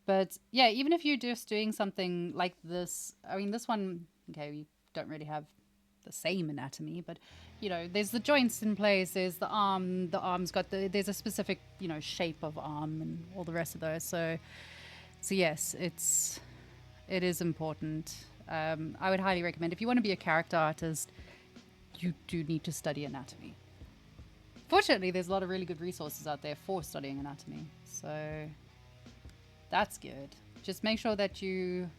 But yeah, even if you're just doing something like this, I mean, this one, okay, we don't really have the same anatomy, but you know, there's the joints in place, there's the arm's got there's a specific, you know, shape of arm and all the rest of those. So yes, it is important. I would highly recommend, if you want to be a character artist, you do need to study anatomy. Fortunately, there's a lot of really good resources out there for studying anatomy, so that's good. Just make sure that you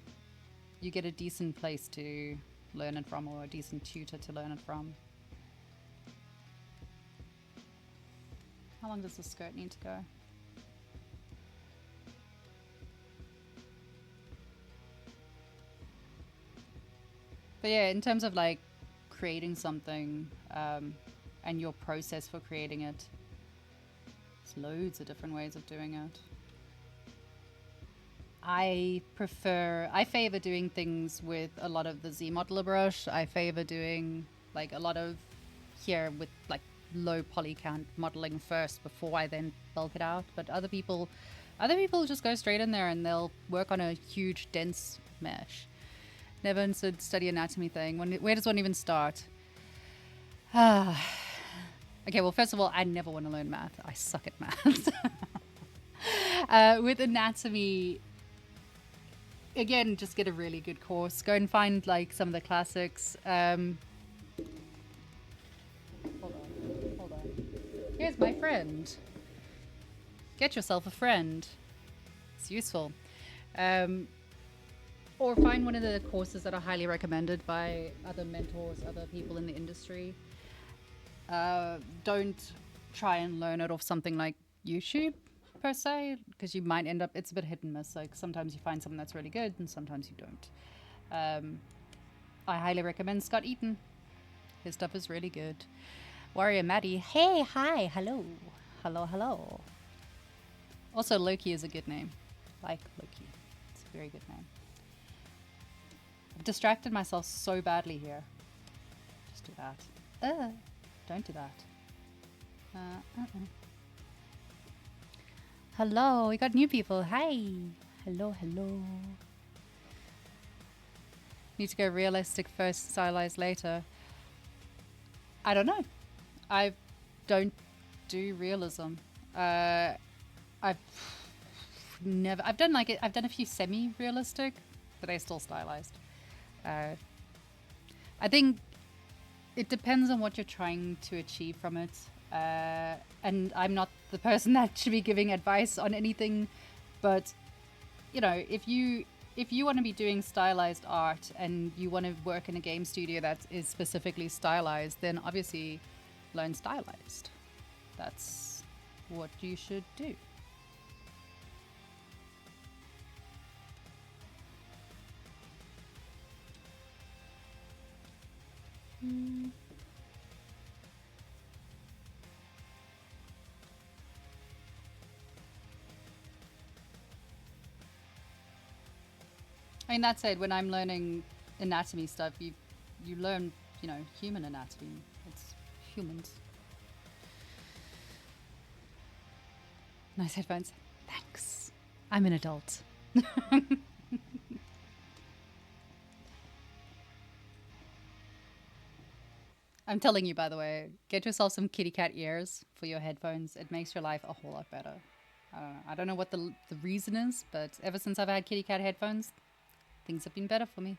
get a decent place to learn it from, or a decent tutor to learn it from. How long does the skirt need to go? But yeah, in terms of like creating something, and your process for creating it, there's loads of different ways of doing it. I favor doing things with a lot of the Z modeler brush. I favor doing like a lot of here with like low poly count modeling first before I then bulk it out. But other people just go straight in there and they'll work on a huge dense mesh. Never understood study anatomy thing. Where does one even start? Okay, well, first of all, I never want to learn math. I suck at math. With anatomy, again, just get a really good course. Go and find like some of the classics. Hold on. Here's my friend. Get yourself a friend. It's useful. Or find one of the courses that are highly recommended by other mentors, other people in the industry. Don't try and learn it off something like YouTube per se, because you might end up, it's a bit hit and miss. Like sometimes you find something that's really good and sometimes you don't. I highly recommend Scott Eaton. His stuff is really good. Warrior Maddie, hey, hi, hello. Hello. Also, Loki is a good name. Like Loki. It's a very good name. I've distracted myself so badly here. Just do that. Don't do that. Hello, we got new people. Hi. Hello. Need to go realistic first, stylized later. I don't know. I don't do realism. I've done a few semi-realistic, but I still stylized. I think it depends on what you're trying to achieve from it. And I'm not the person that should be giving advice on anything, but you know, if you want to be doing stylized art and you want to work in a game studio that is specifically stylized, then obviously learn stylized. That's what you should do. I mean, that said, when I'm learning anatomy stuff, you learn, you know, human anatomy. It's humans. Nice headphones. Thanks. I'm an adult. I'm telling you, by the way, get yourself some kitty cat ears for your headphones. It makes your life a whole lot better. I don't know what the reason is, but ever since I've had kitty cat headphones, things have been better for me.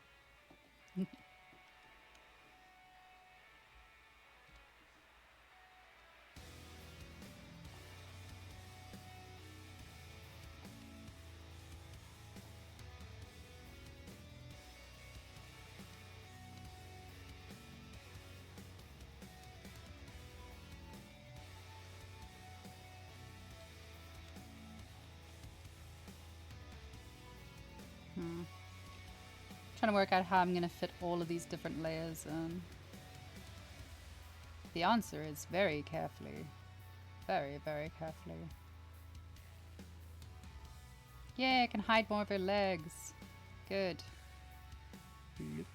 Trying to work out how I'm going to fit all of these different layers in. The answer is very carefully. Very, very carefully. Yeah, I can hide more of her legs. Good. Bloop.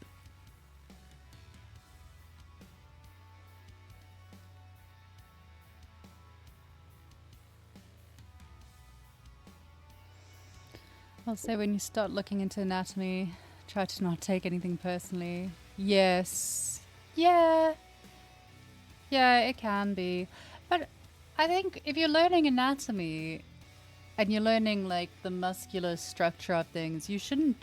I'll say when you start looking into anatomy, try to not take anything personally. Yes. Yeah. Yeah, it can be. But I think if you're learning anatomy and you're learning like the muscular structure of things, when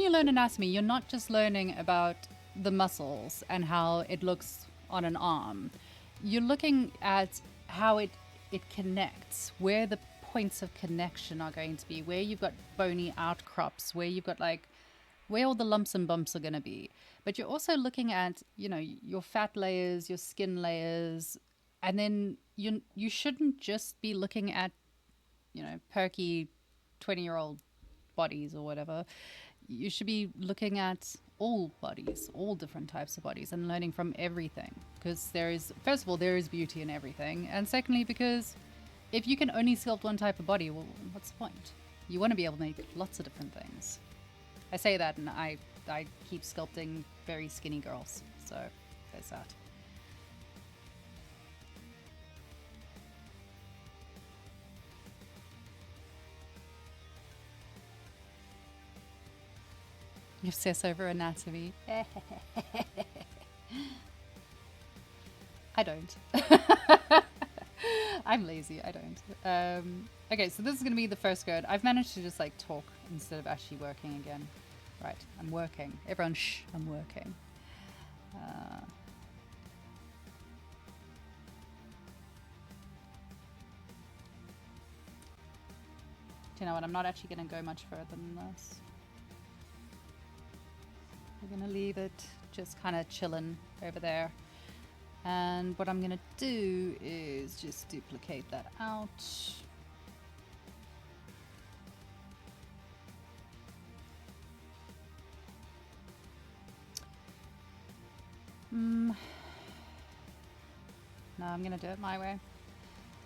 you learn anatomy, you're not just learning about the muscles and how it looks on an arm. You're looking at how it connects, where the points of connection are going to be, where you've got bony outcrops, where you've got like where all the lumps and bumps are going to be. But you're also looking at, you know, your fat layers, your skin layers, and then you shouldn't just be looking at, you know, perky 20-year-old bodies or whatever. You should be looking at all bodies, all different types of bodies, and learning from everything, because first of all, there is beauty in everything, and secondly, because if you can only sculpt one type of body, well, what's the point? You want to be able to make lots of different things. I say that, and I keep sculpting very skinny girls, so there's that. You obsess over anatomy. I don't. I'm lazy, I don't. Okay, so this is going to be the first skirt. I've managed to just like talk instead of actually working again. Right, I'm working. Everyone shh, I'm working. Do you know what? I'm not actually going to go much further than this. We're going to leave it just kind of chilling over there. And what I'm going to do is just duplicate that out. No, I'm going to do it my way.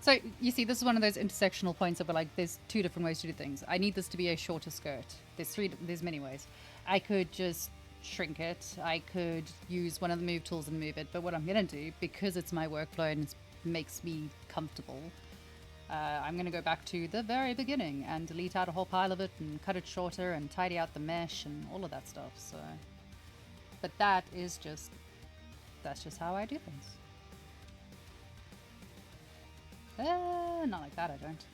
So, you see, this is one of those intersectional points of where, like, there's two different ways to do things. I need this to be a shorter skirt. There's many ways. I could just shrink it. I could use one of the move tools and move it. But what I'm going to do, because it's my workflow and it makes me comfortable, I'm going to go back to the very beginning and delete out a whole pile of it and cut it shorter and tidy out the mesh and all of that stuff. So, but that's just how I do things. Not like that, I don't.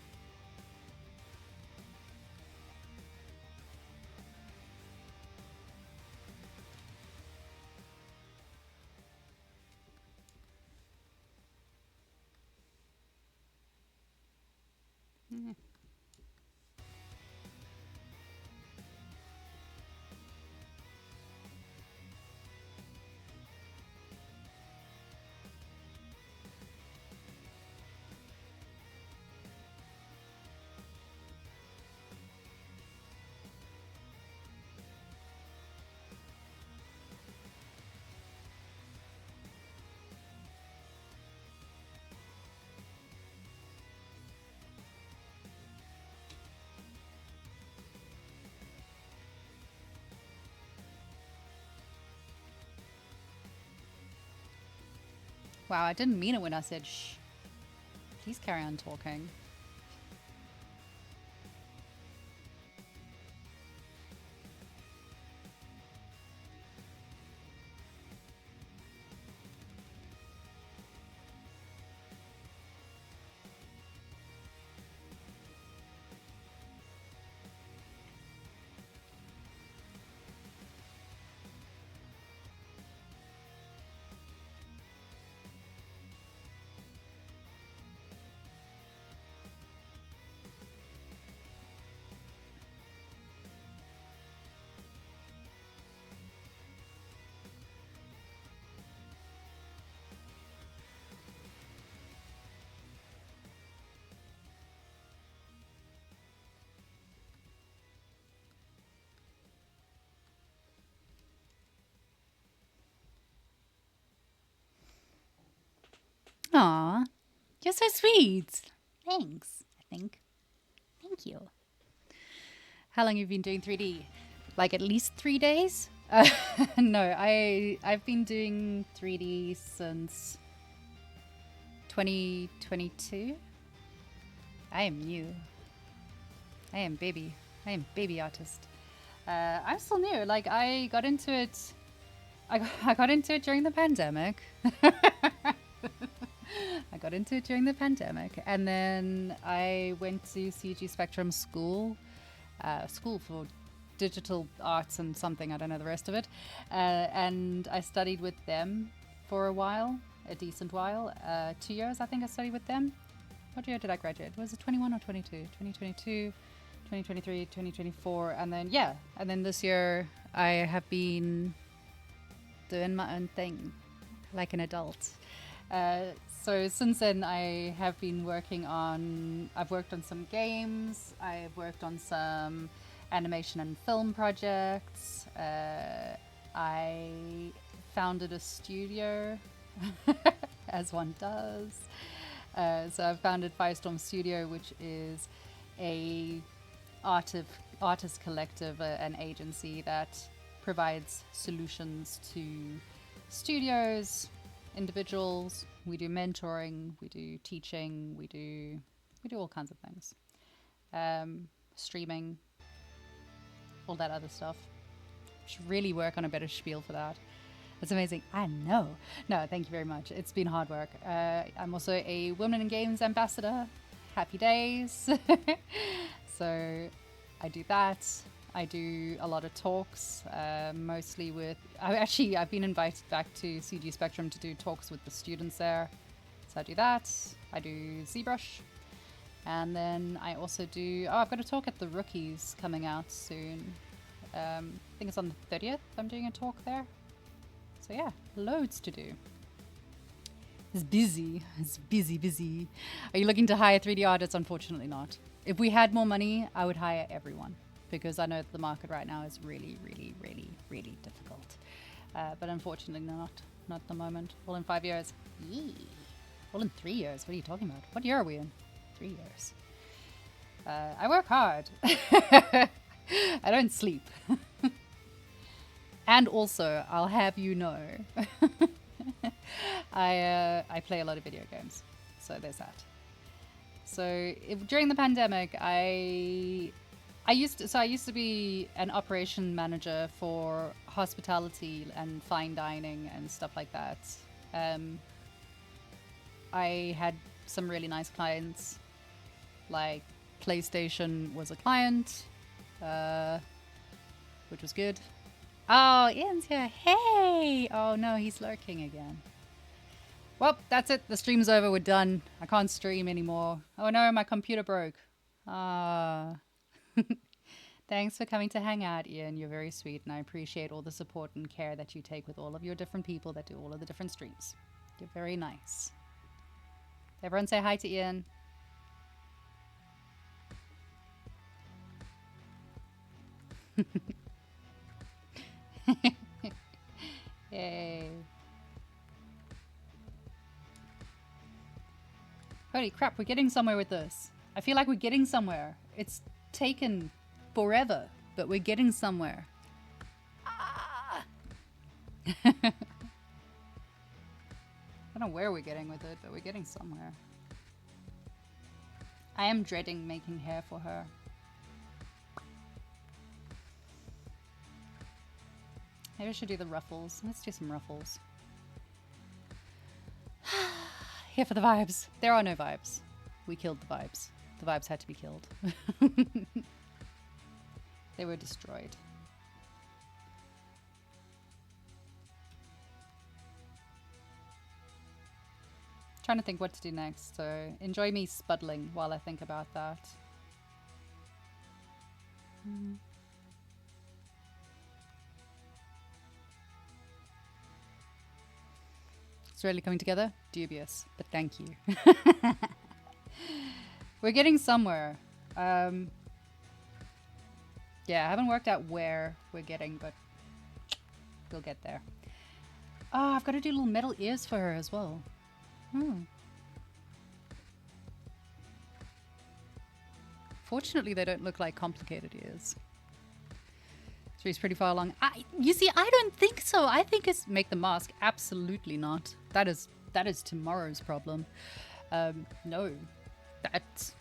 Wow, I didn't mean it when I said shh. Please carry on talking. Aw, you're so sweet. Thanks, I think. Thank you. How long have you been doing 3D? Like at least 3 days? No, I've been doing 3D since 2022. I am new. I am baby artist. I'm still new. Like I got into it during the pandemic. I got into it during the pandemic, and then I went to CG Spectrum school for digital arts and something, I don't know the rest of it, and I studied with them for a while, a decent while, 2 years I think I studied with them. What year did I graduate? Was it 21 or 22? 2022, 2023, 2024, and then this year I have been doing my own thing like an adult. So since then I have been I've worked on some games, I've worked on some animation and film projects, I founded a studio, as one does. So I've founded Firestorm Studio, which is a artist collective, an agency that provides solutions to studios, individuals. We do mentoring, we do teaching, we do all kinds of things. Streaming, all that other stuff. Should really work on a better spiel for that. That's amazing. I know. No, thank you very much. It's been hard work. I'm also a Women in Games ambassador. Happy days. So I do that. I do a lot of talks, mostly with... I've been invited back to CG Spectrum to do talks with the students there. So I do that. I do Zbrush. And then I also do... Oh, I've got a talk at the Rookies coming out soon. I think it's on the 30th. I'm doing a talk there. So yeah, loads to do. It's busy. It's busy. Are you looking to hire 3D artists? Unfortunately not. If we had more money, I would hire everyone, because I know that the market right now is really difficult. But unfortunately not at the moment. Well, in 5 years. Yee. Well, in 3 years. What are you talking about? What year are we in? 3 years. I work hard. I don't sleep. And also, I'll have you know, I play a lot of video games. So there's that. So during the pandemic, I used to be an operation manager for hospitality and fine dining and stuff like that. I had some really nice clients, like PlayStation was a client, which was good. Oh, Ian's here. Hey! Oh no, he's lurking again. Well, that's it. The stream's over. We're done. I can't stream anymore. Oh no, my computer broke. Ah. Thanks for coming to hang out, Ian. You're very sweet, and I appreciate all the support and care that you take with all of your different people that do all of the different streams. You're very nice. Everyone say hi to Ian. Yay. Holy crap, we're getting somewhere with this. I feel like we're getting somewhere. It's taken forever, but we're getting somewhere. Ah! I don't know where we're getting with it, but we're getting somewhere. I am dreading making hair for her. Maybe I should do the ruffles. Let's do some ruffles. Here for the vibes. There are no vibes. We killed the vibes. The vibes had to be killed. They were destroyed. Trying to think what to do next, so enjoy me spuddling while I think about that. It's really coming together? Dubious, but thank you. We're getting somewhere. Yeah, I haven't worked out where we're getting, but we'll get there. Oh, I've got to do little metal ears for her as well. Fortunately, they don't look like complicated ears. She's pretty far along. You see, I don't think so. I think it's make the mask. Absolutely not. That is tomorrow's problem. No, that's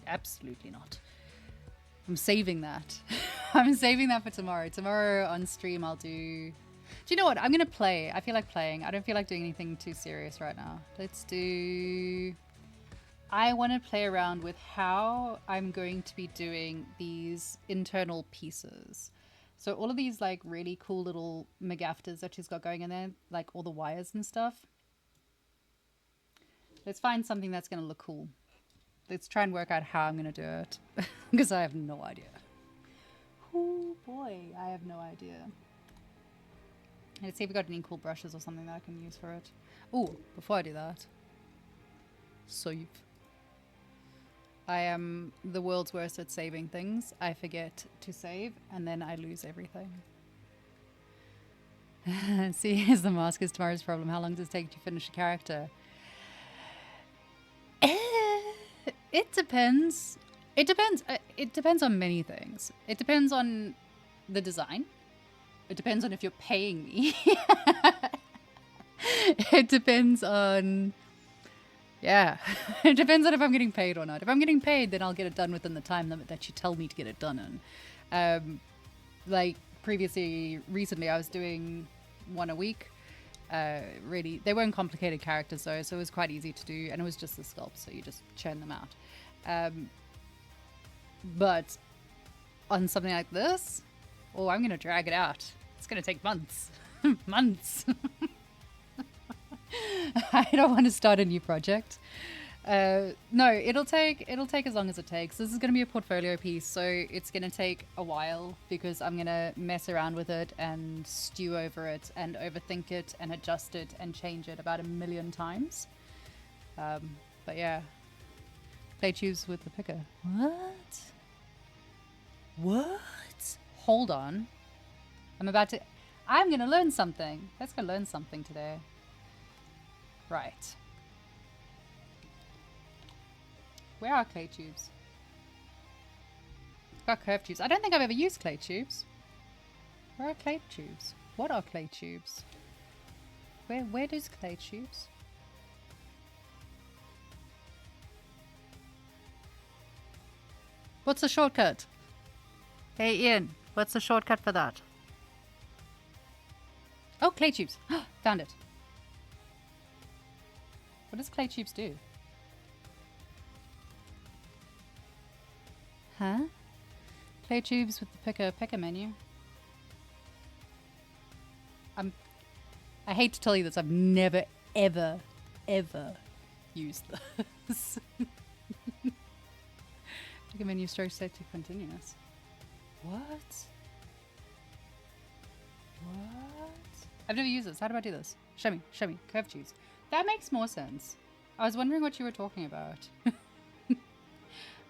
absolutely not. I'm saving that. I'm saving that for tomorrow. Tomorrow on stream, I'll do... Do you know what? I'm going to play. I feel like playing. I don't feel like doing anything too serious right now. Let's do... I want to play around with how I'm going to be doing these internal pieces. So all of these like really cool little McGafters that she's got going in there, like all the wires and stuff. Let's find something that's going to look cool. Let's try and work out how I'm going to do it. Because I have no idea. Oh boy, I have no idea. Let's see if we got any cool brushes or something that I can use for it. Oh, before I do that. Save. I am the world's worst at saving things. I forget to save and then I lose everything. See, is the mask is tomorrow's problem. How long does it take to finish a character? It depends It depends. It depends on many things. It depends on the design. It depends on if you're paying me. It depends on... Yeah. It depends on if I'm getting paid or not. If I'm getting paid, then I'll get it done within the time limit that you tell me to get it done in. Like recently I was doing one a week. Really, they weren't complicated characters though, so it was quite easy to do, and it was just the sculpt, so you just churn them out. But on something like this, oh, I'm gonna drag it out. It's gonna take months. Months. I don't want to start a new project. No, it'll take as long as it takes. This is going to be a portfolio piece, so it's going to take a while because I'm going to mess around with it and stew over it and overthink it and adjust it and change it about 1 million times. But yeah, play tubes with the picker. What? Hold on. I'm going to learn something. Let's go learn something today. Right. Where are clay tubes? I've got curved tubes. I don't think I've ever used clay tubes. Where are clay tubes? What are clay tubes? Where does clay tubes? What's the shortcut? Hey Ian, what's the shortcut for that? Oh, clay tubes. Found it. What does clay tubes do? Huh? Clay tubes with the picker menu. I hate to tell you this, I've never, ever, ever used this. Picker menu stroke set to continuous. What? I've never used this. How do I do this? Show me. Curved tubes. That makes more sense. I was wondering what you were talking about.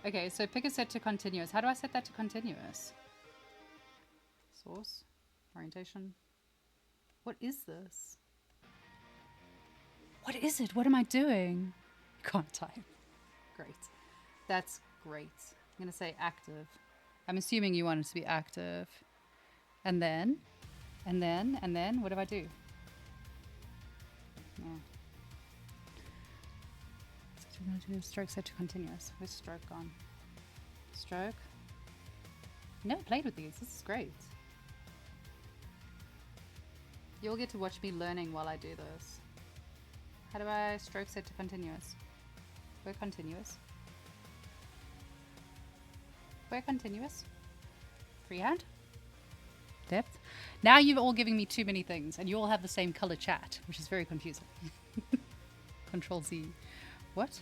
Okay, so pick a set to continuous. How do I set that to continuous? Source. Orientation. What is this? What is it? What am I doing? Can't type. Great. That's great. I'm going to say active. I'm assuming you want it to be active. And then, what do I do? No. We're going to do stroke set to continuous. Where's stroke gone? Stroke. I've never played with these. This is great. You'll get to watch me learning while I do this. How do I stroke set to continuous? Where continuous? Where continuous? Freehand? Depth? Now you're all giving me too many things and you all have the same color chat, which is very confusing. Control Z. What?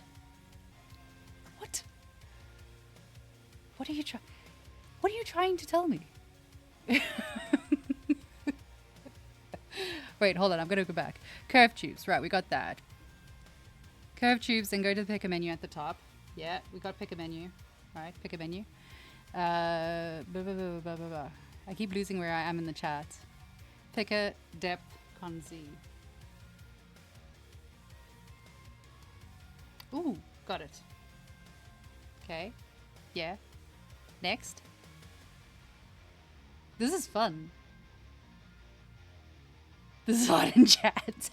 What? What are you trying to tell me? Wait, hold on. I'm going to go back. Curved tubes. Right, we got that. Curved tubes, then go to the picker menu at the top. Yeah, we got picker menu. All right, picker menu. I keep losing where I am in the chat. Picker, depth, con Z. Ooh, got it. Okay. Yeah. Next. This is fun. This is hot in chat.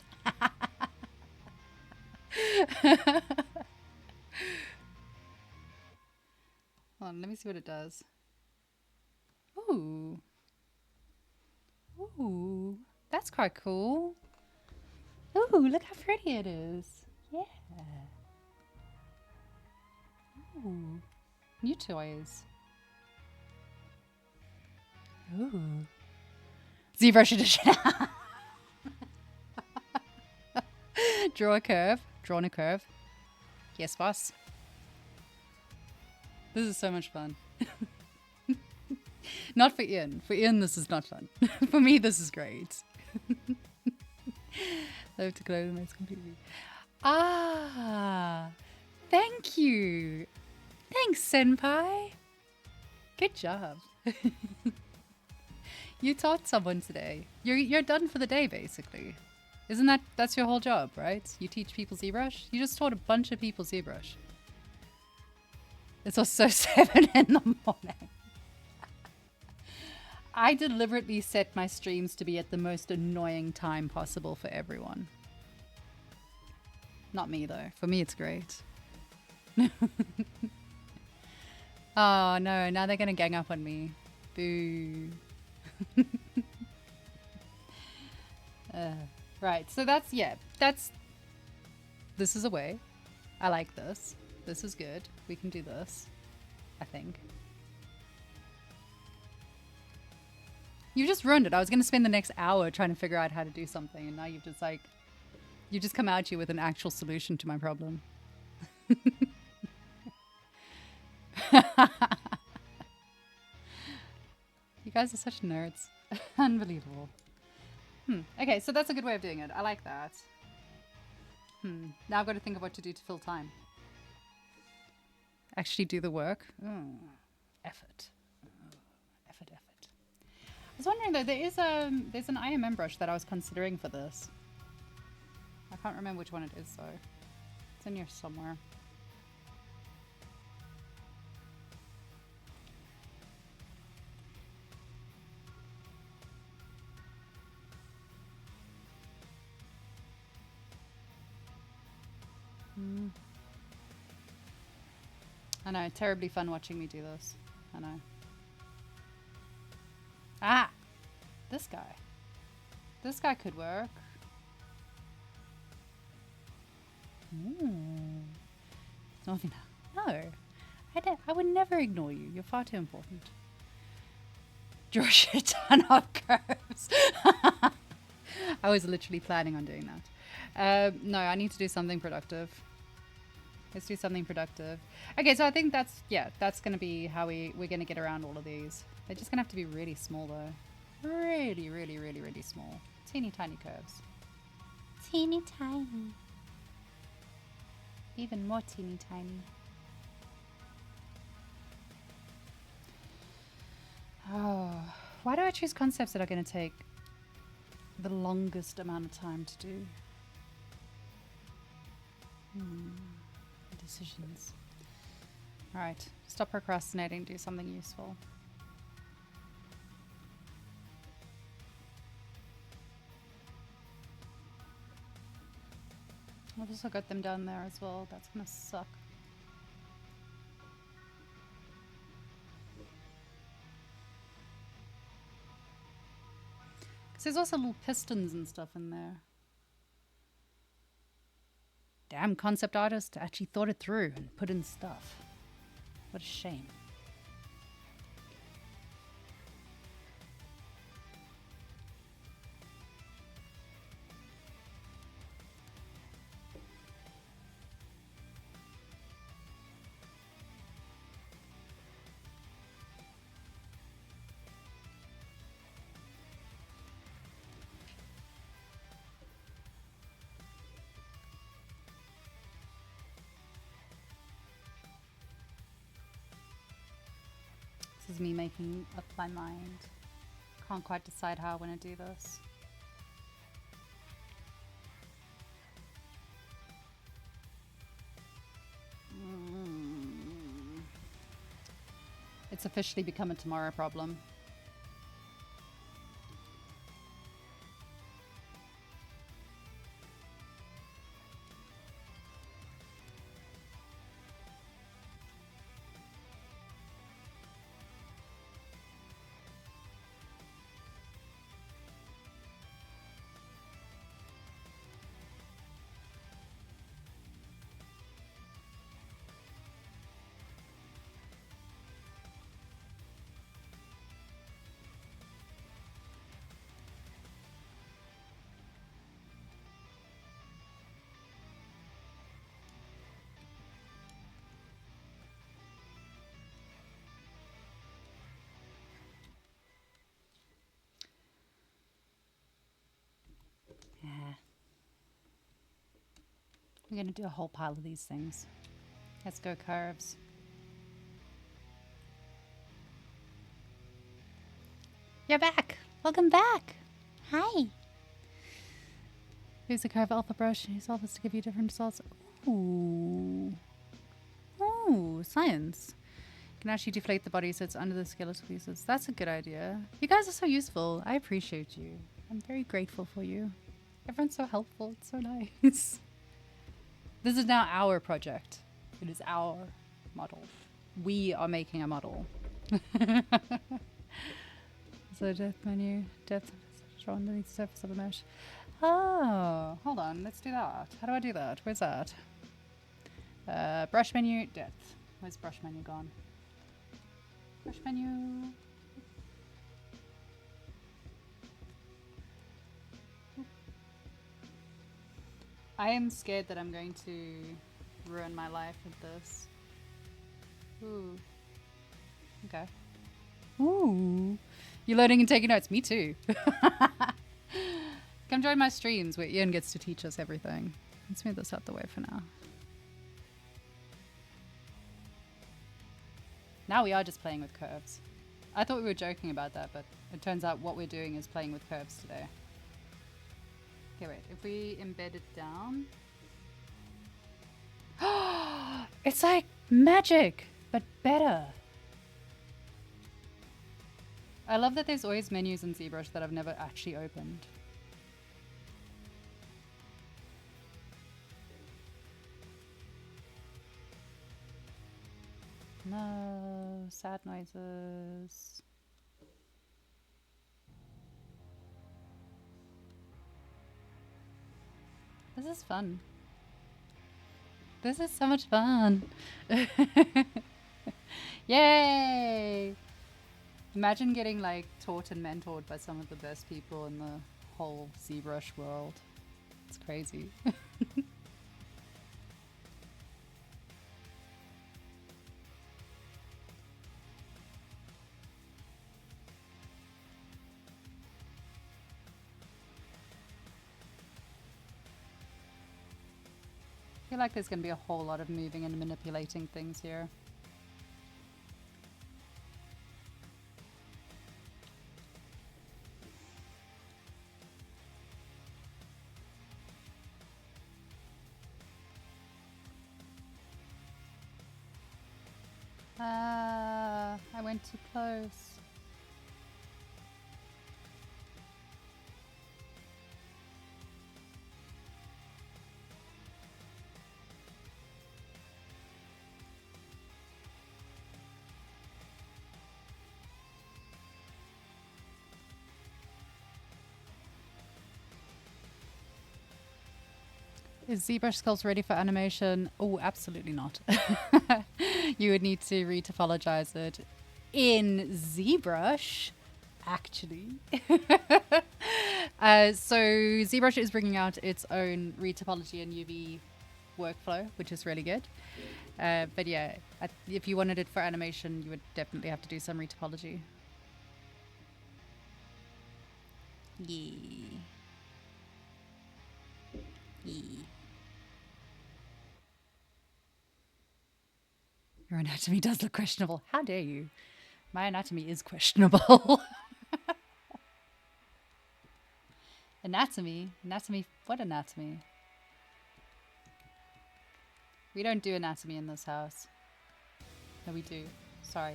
Hold on, let me see what it does. Ooh. Ooh. That's quite cool. Ooh, look how pretty it is. Yeah. Ooh. New toys. Ooh. Zbrush edition. Draw a curve. Drawn a curve. Yes, boss. This is so much fun. Not for Ian. For Ian, this is not fun. For me, this is great. I have to close the mouse completely. Ah, thank you. Thanks, Senpai. Good job. You taught someone today. You're done for the day, basically. Isn't that's your whole job, right? You teach people ZBrush? You just taught a bunch of people ZBrush. It's also 7 in the morning. I deliberately set my streams to be at the most annoying time possible for everyone. Not me, though. For me, it's great. Oh, no. Now they're going to gang up on me. Boo. Right. So that's, yeah. This is a way. I like this. This is good. We can do this, I think. You just ruined it. I was going to spend the next hour trying to figure out how to do something, and now you've just like, you just come out here with an actual solution to my problem. You guys are such nerds. Unbelievable. Okay, so that's a good way of doing it. I like that. Now I've got to think of what to do to fill time. Actually do the work. Effort. Effort. I was wondering though, there's an IMM brush that I was considering for this. I can't remember which one it is though. It's in here somewhere. I know, terribly fun watching me do this. I know. Ah! This guy. This guy could work. No. I would never ignore you. You're far too important. Draw a shit ton of curves. I was literally planning on doing that. No, I need to do something productive. Let's do something productive. Okay, so I think that's going to be how we're going to get around all of these. They're just going to have to be really small though. Really, really, really, really small. Teeny tiny curves. Teeny tiny. Even more teeny tiny. Oh, why do I choose concepts that are going to take the longest amount of time to do? Decisions. Alright, stop procrastinating, do something useful. I've also got them down there as well. That's gonna suck. Because there's also little pistons and stuff in there. Damn concept artist actually thought it through and put in stuff. What a shame. This is me making up my mind. Can't quite decide how I want to do this. It's officially become a tomorrow problem. Yeah. We're gonna do a whole pile of these things. Let's go curves. You're back! Welcome back! Hi! Use the curve alpha brush. Use alphas to give you different results. Ooh. Ooh, science. You can actually deflate the body so it's under the skeletal pieces. That's a good idea. You guys are so useful. I appreciate you. I'm very grateful for you. Everyone's so helpful. It's so nice. This is now our project. It is our model. We are making a model. So death menu, depth drawn underneath the surface of a mesh. Oh, hold on. Let's do that. How do I do that? Where's that? Brush menu, depth. Where's brush menu gone? Brush menu. I am scared that I'm going to ruin my life with this. Ooh. Okay. Ooh. You're learning and taking notes. Me too. Come join my streams where Ian gets to teach us everything. Let's move this out the way for now. Now we are just playing with curves. I thought we were joking about that, but it turns out what we're doing is playing with curves today. Okay, wait. If we embed it down... It's like magic, but better. I love that there's always menus in ZBrush that I've never actually opened. No, sad noises. This is fun. This is so much fun. Yay! Imagine getting like taught and mentored by some of the best people in the whole ZBrush world. It's crazy. I feel like there's going to be a whole lot of moving and manipulating things here. I went too close. Is ZBrush Sculpt ready for animation? Oh, absolutely not. You would need to retopologize it in ZBrush, actually. So ZBrush is bringing out its own retopology and UV workflow, which is really good. But yeah, if you wanted it for animation, you would definitely have to do some retopology. Yeah. Yeah. Your anatomy does look questionable. How dare you? My anatomy is questionable. Anatomy? Anatomy? What anatomy? We don't do anatomy in this house. No, we do. Sorry.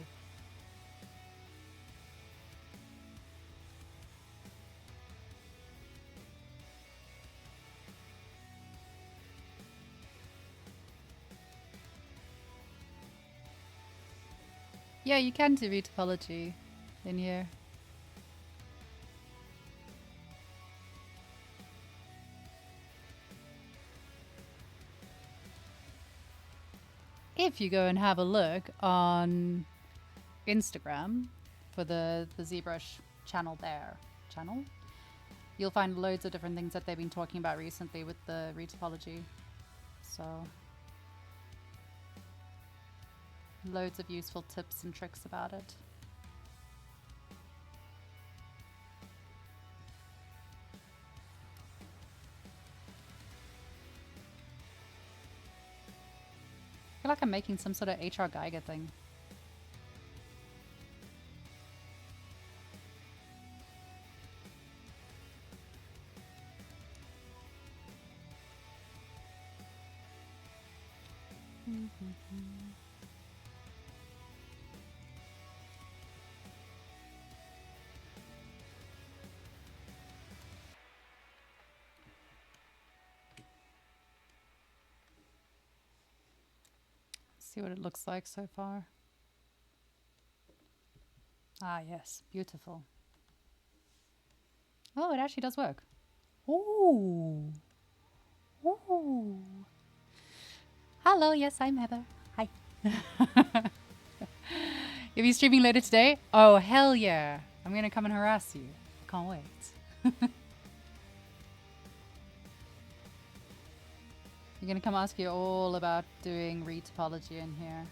Yeah, you can do retopology in here. If you go and have a look on Instagram for the ZBrush channel you'll find loads of different things that they've been talking about recently with the retopology. So loads of useful tips and tricks about it. I feel like I'm making some sort of HR Geiger thing. See what it looks like so far. Ah, yes, beautiful. Oh, it actually does work. Ooh. Ooh. Hello, yes, I'm Heather. Hi. You'll be streaming later today? Oh, hell yeah. I'm going to come and harass you. Can't wait. You're going to come ask you all about doing retopology in here.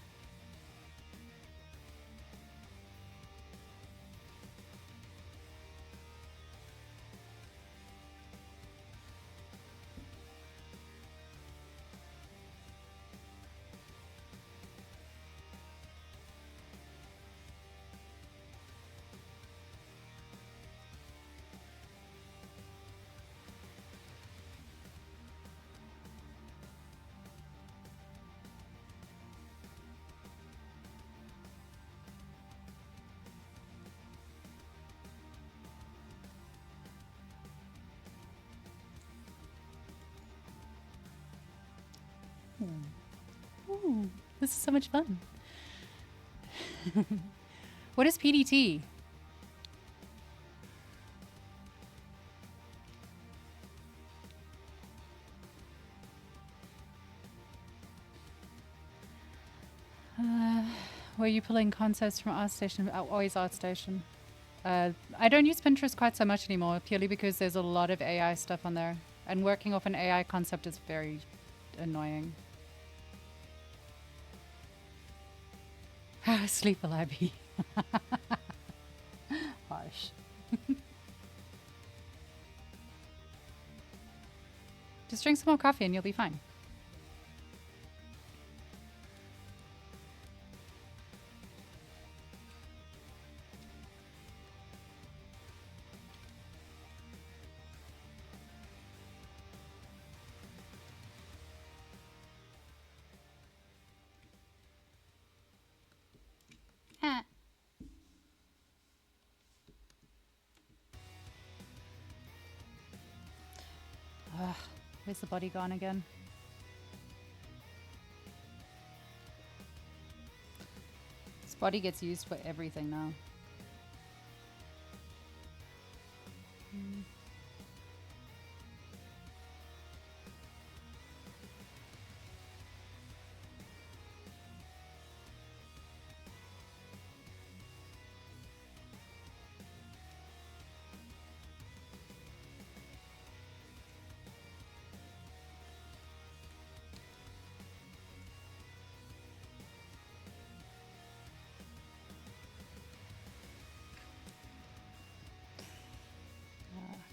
Ooh, this is so much fun. What is PDT? Were you pulling concepts from ArtStation? Always ArtStation. I don't use Pinterest quite so much anymore, purely because there's a lot of AI stuff on there. And working off an AI concept is very annoying. How asleep will I be? Harsh. Just drink some more coffee and you'll be fine. Ugh, where's the body gone again? This body gets used for everything now.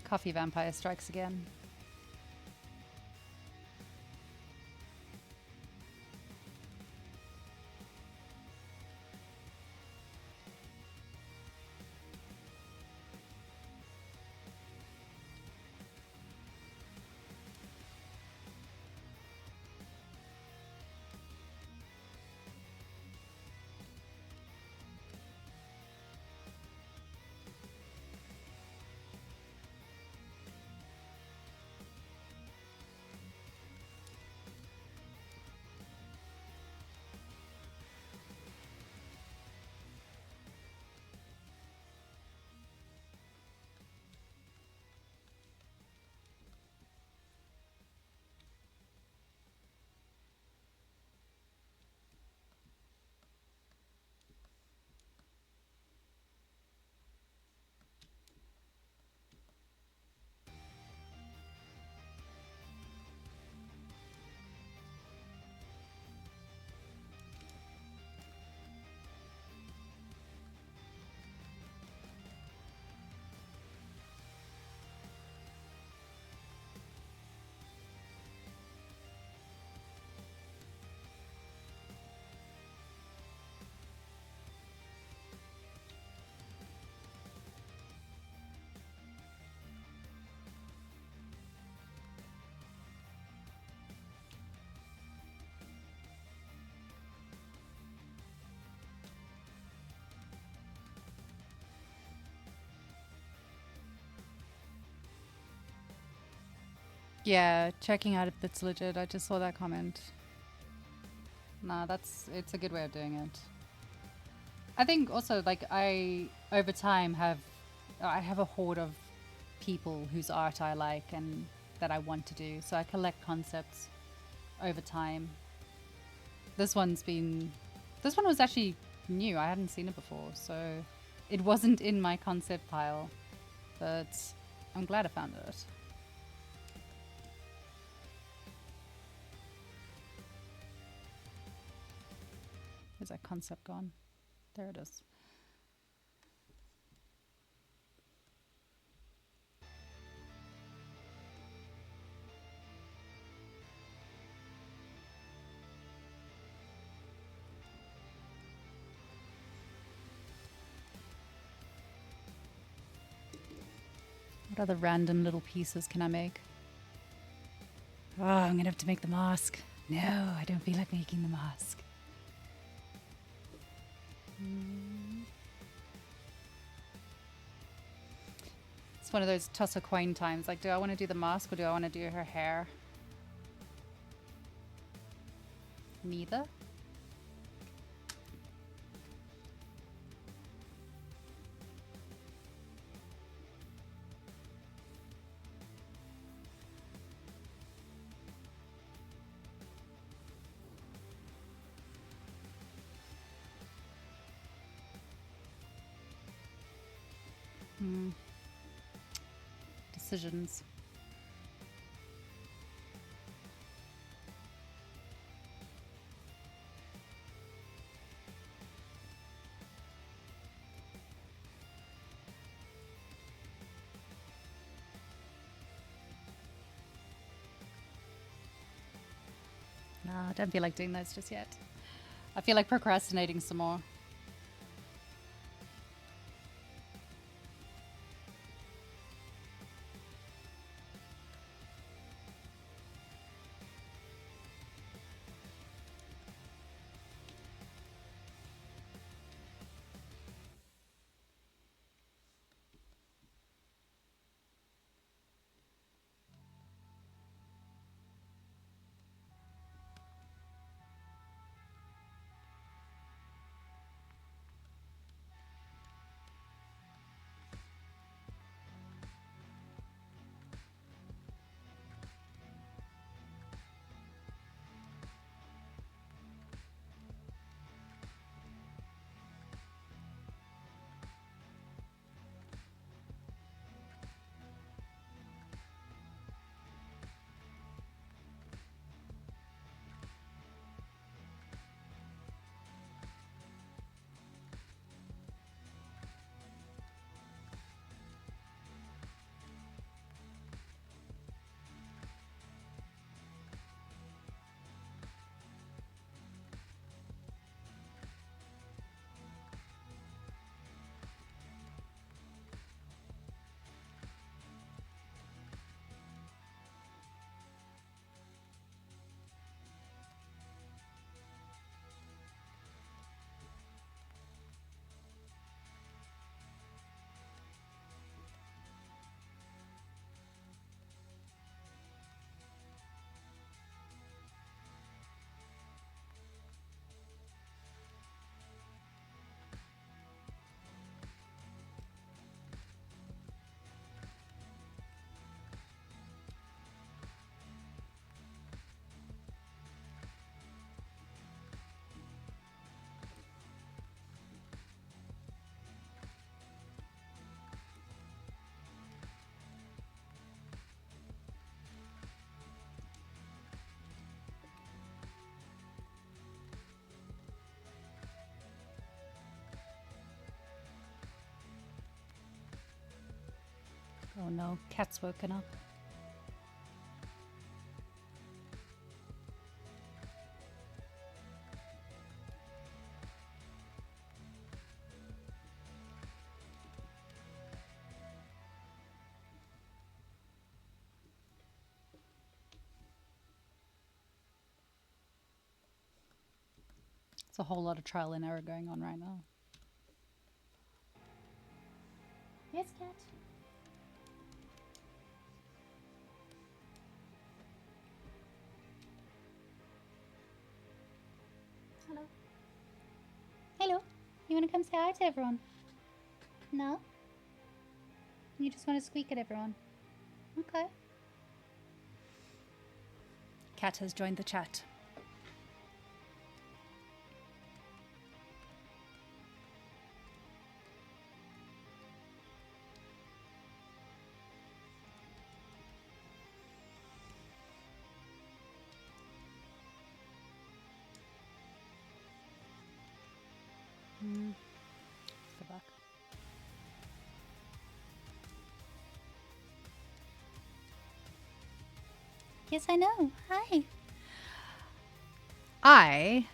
Coffee vampire strikes again. Yeah, checking out if it's legit. I just saw that comment. Nah, it's a good way of doing it. I think also, like, over time I have a horde of people whose art I like and that I want to do. So I collect concepts over time. This one was actually new. I hadn't seen it before, so it wasn't in my concept pile, but I'm glad I found it. Where's that concept gone? There it is. What other random little pieces can I make? Oh, I'm gonna have to make the mask. No, I don't feel like making the mask. It's one of those toss a coin times. Like, do I want to do the mask or do I want to do her hair? Neither. Decisions. No, I don't feel like doing those just yet. I feel like procrastinating some more. Oh no, cat's woken up. It's a whole lot of trial and error going on right now. Yes, cat. want to come say hi to everyone? No? You just want to squeak at everyone? Okay. Cat has joined the chat. Go back. Yes, I know. Hi. I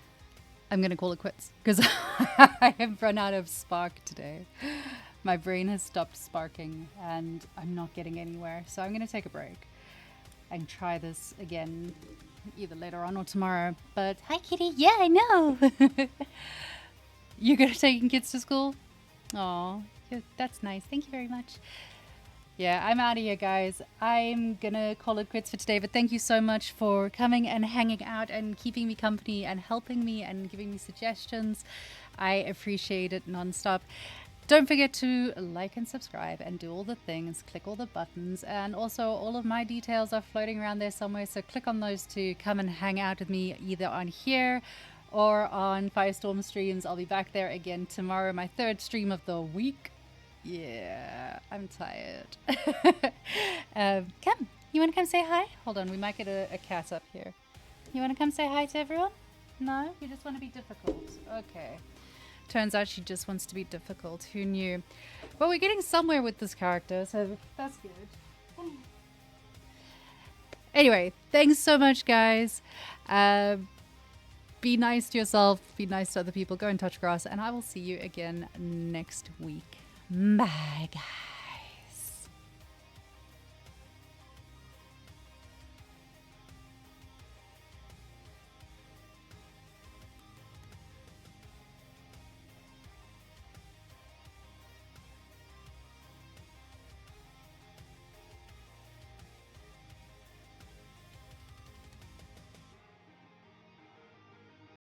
am going to call it quits because I have run out of spark today. My brain has stopped sparking and I'm not getting anywhere. So I'm going to take a break and try this again either later on or tomorrow. But hi, Kitty. Yeah, I know. You're going to take kids to school? Oh, that's nice. Thank you very much. Yeah, I'm out of here, guys. I'm gonna call it quits for today, but thank you so much for coming and hanging out and keeping me company and helping me and giving me suggestions. I appreciate it nonstop. Don't forget to like and subscribe and do all the things, click all the buttons, and also all of my details are floating around there somewhere, so click on those to come and hang out with me either on here or on Firestorm streams. I'll be back there again tomorrow, my third stream of the week. Yeah, I'm tired. Come, you want to come say hi? Hold on, we might get a cat up here. You want to come say hi to everyone? No? You just want to be difficult. Okay. Turns out she just wants to be difficult. Who knew? But we're getting somewhere with this character, so that's good. Anyway, thanks so much, guys. Be nice to yourself. Be nice to other people. Go and touch grass. And I will see you again next week. Bye, guys.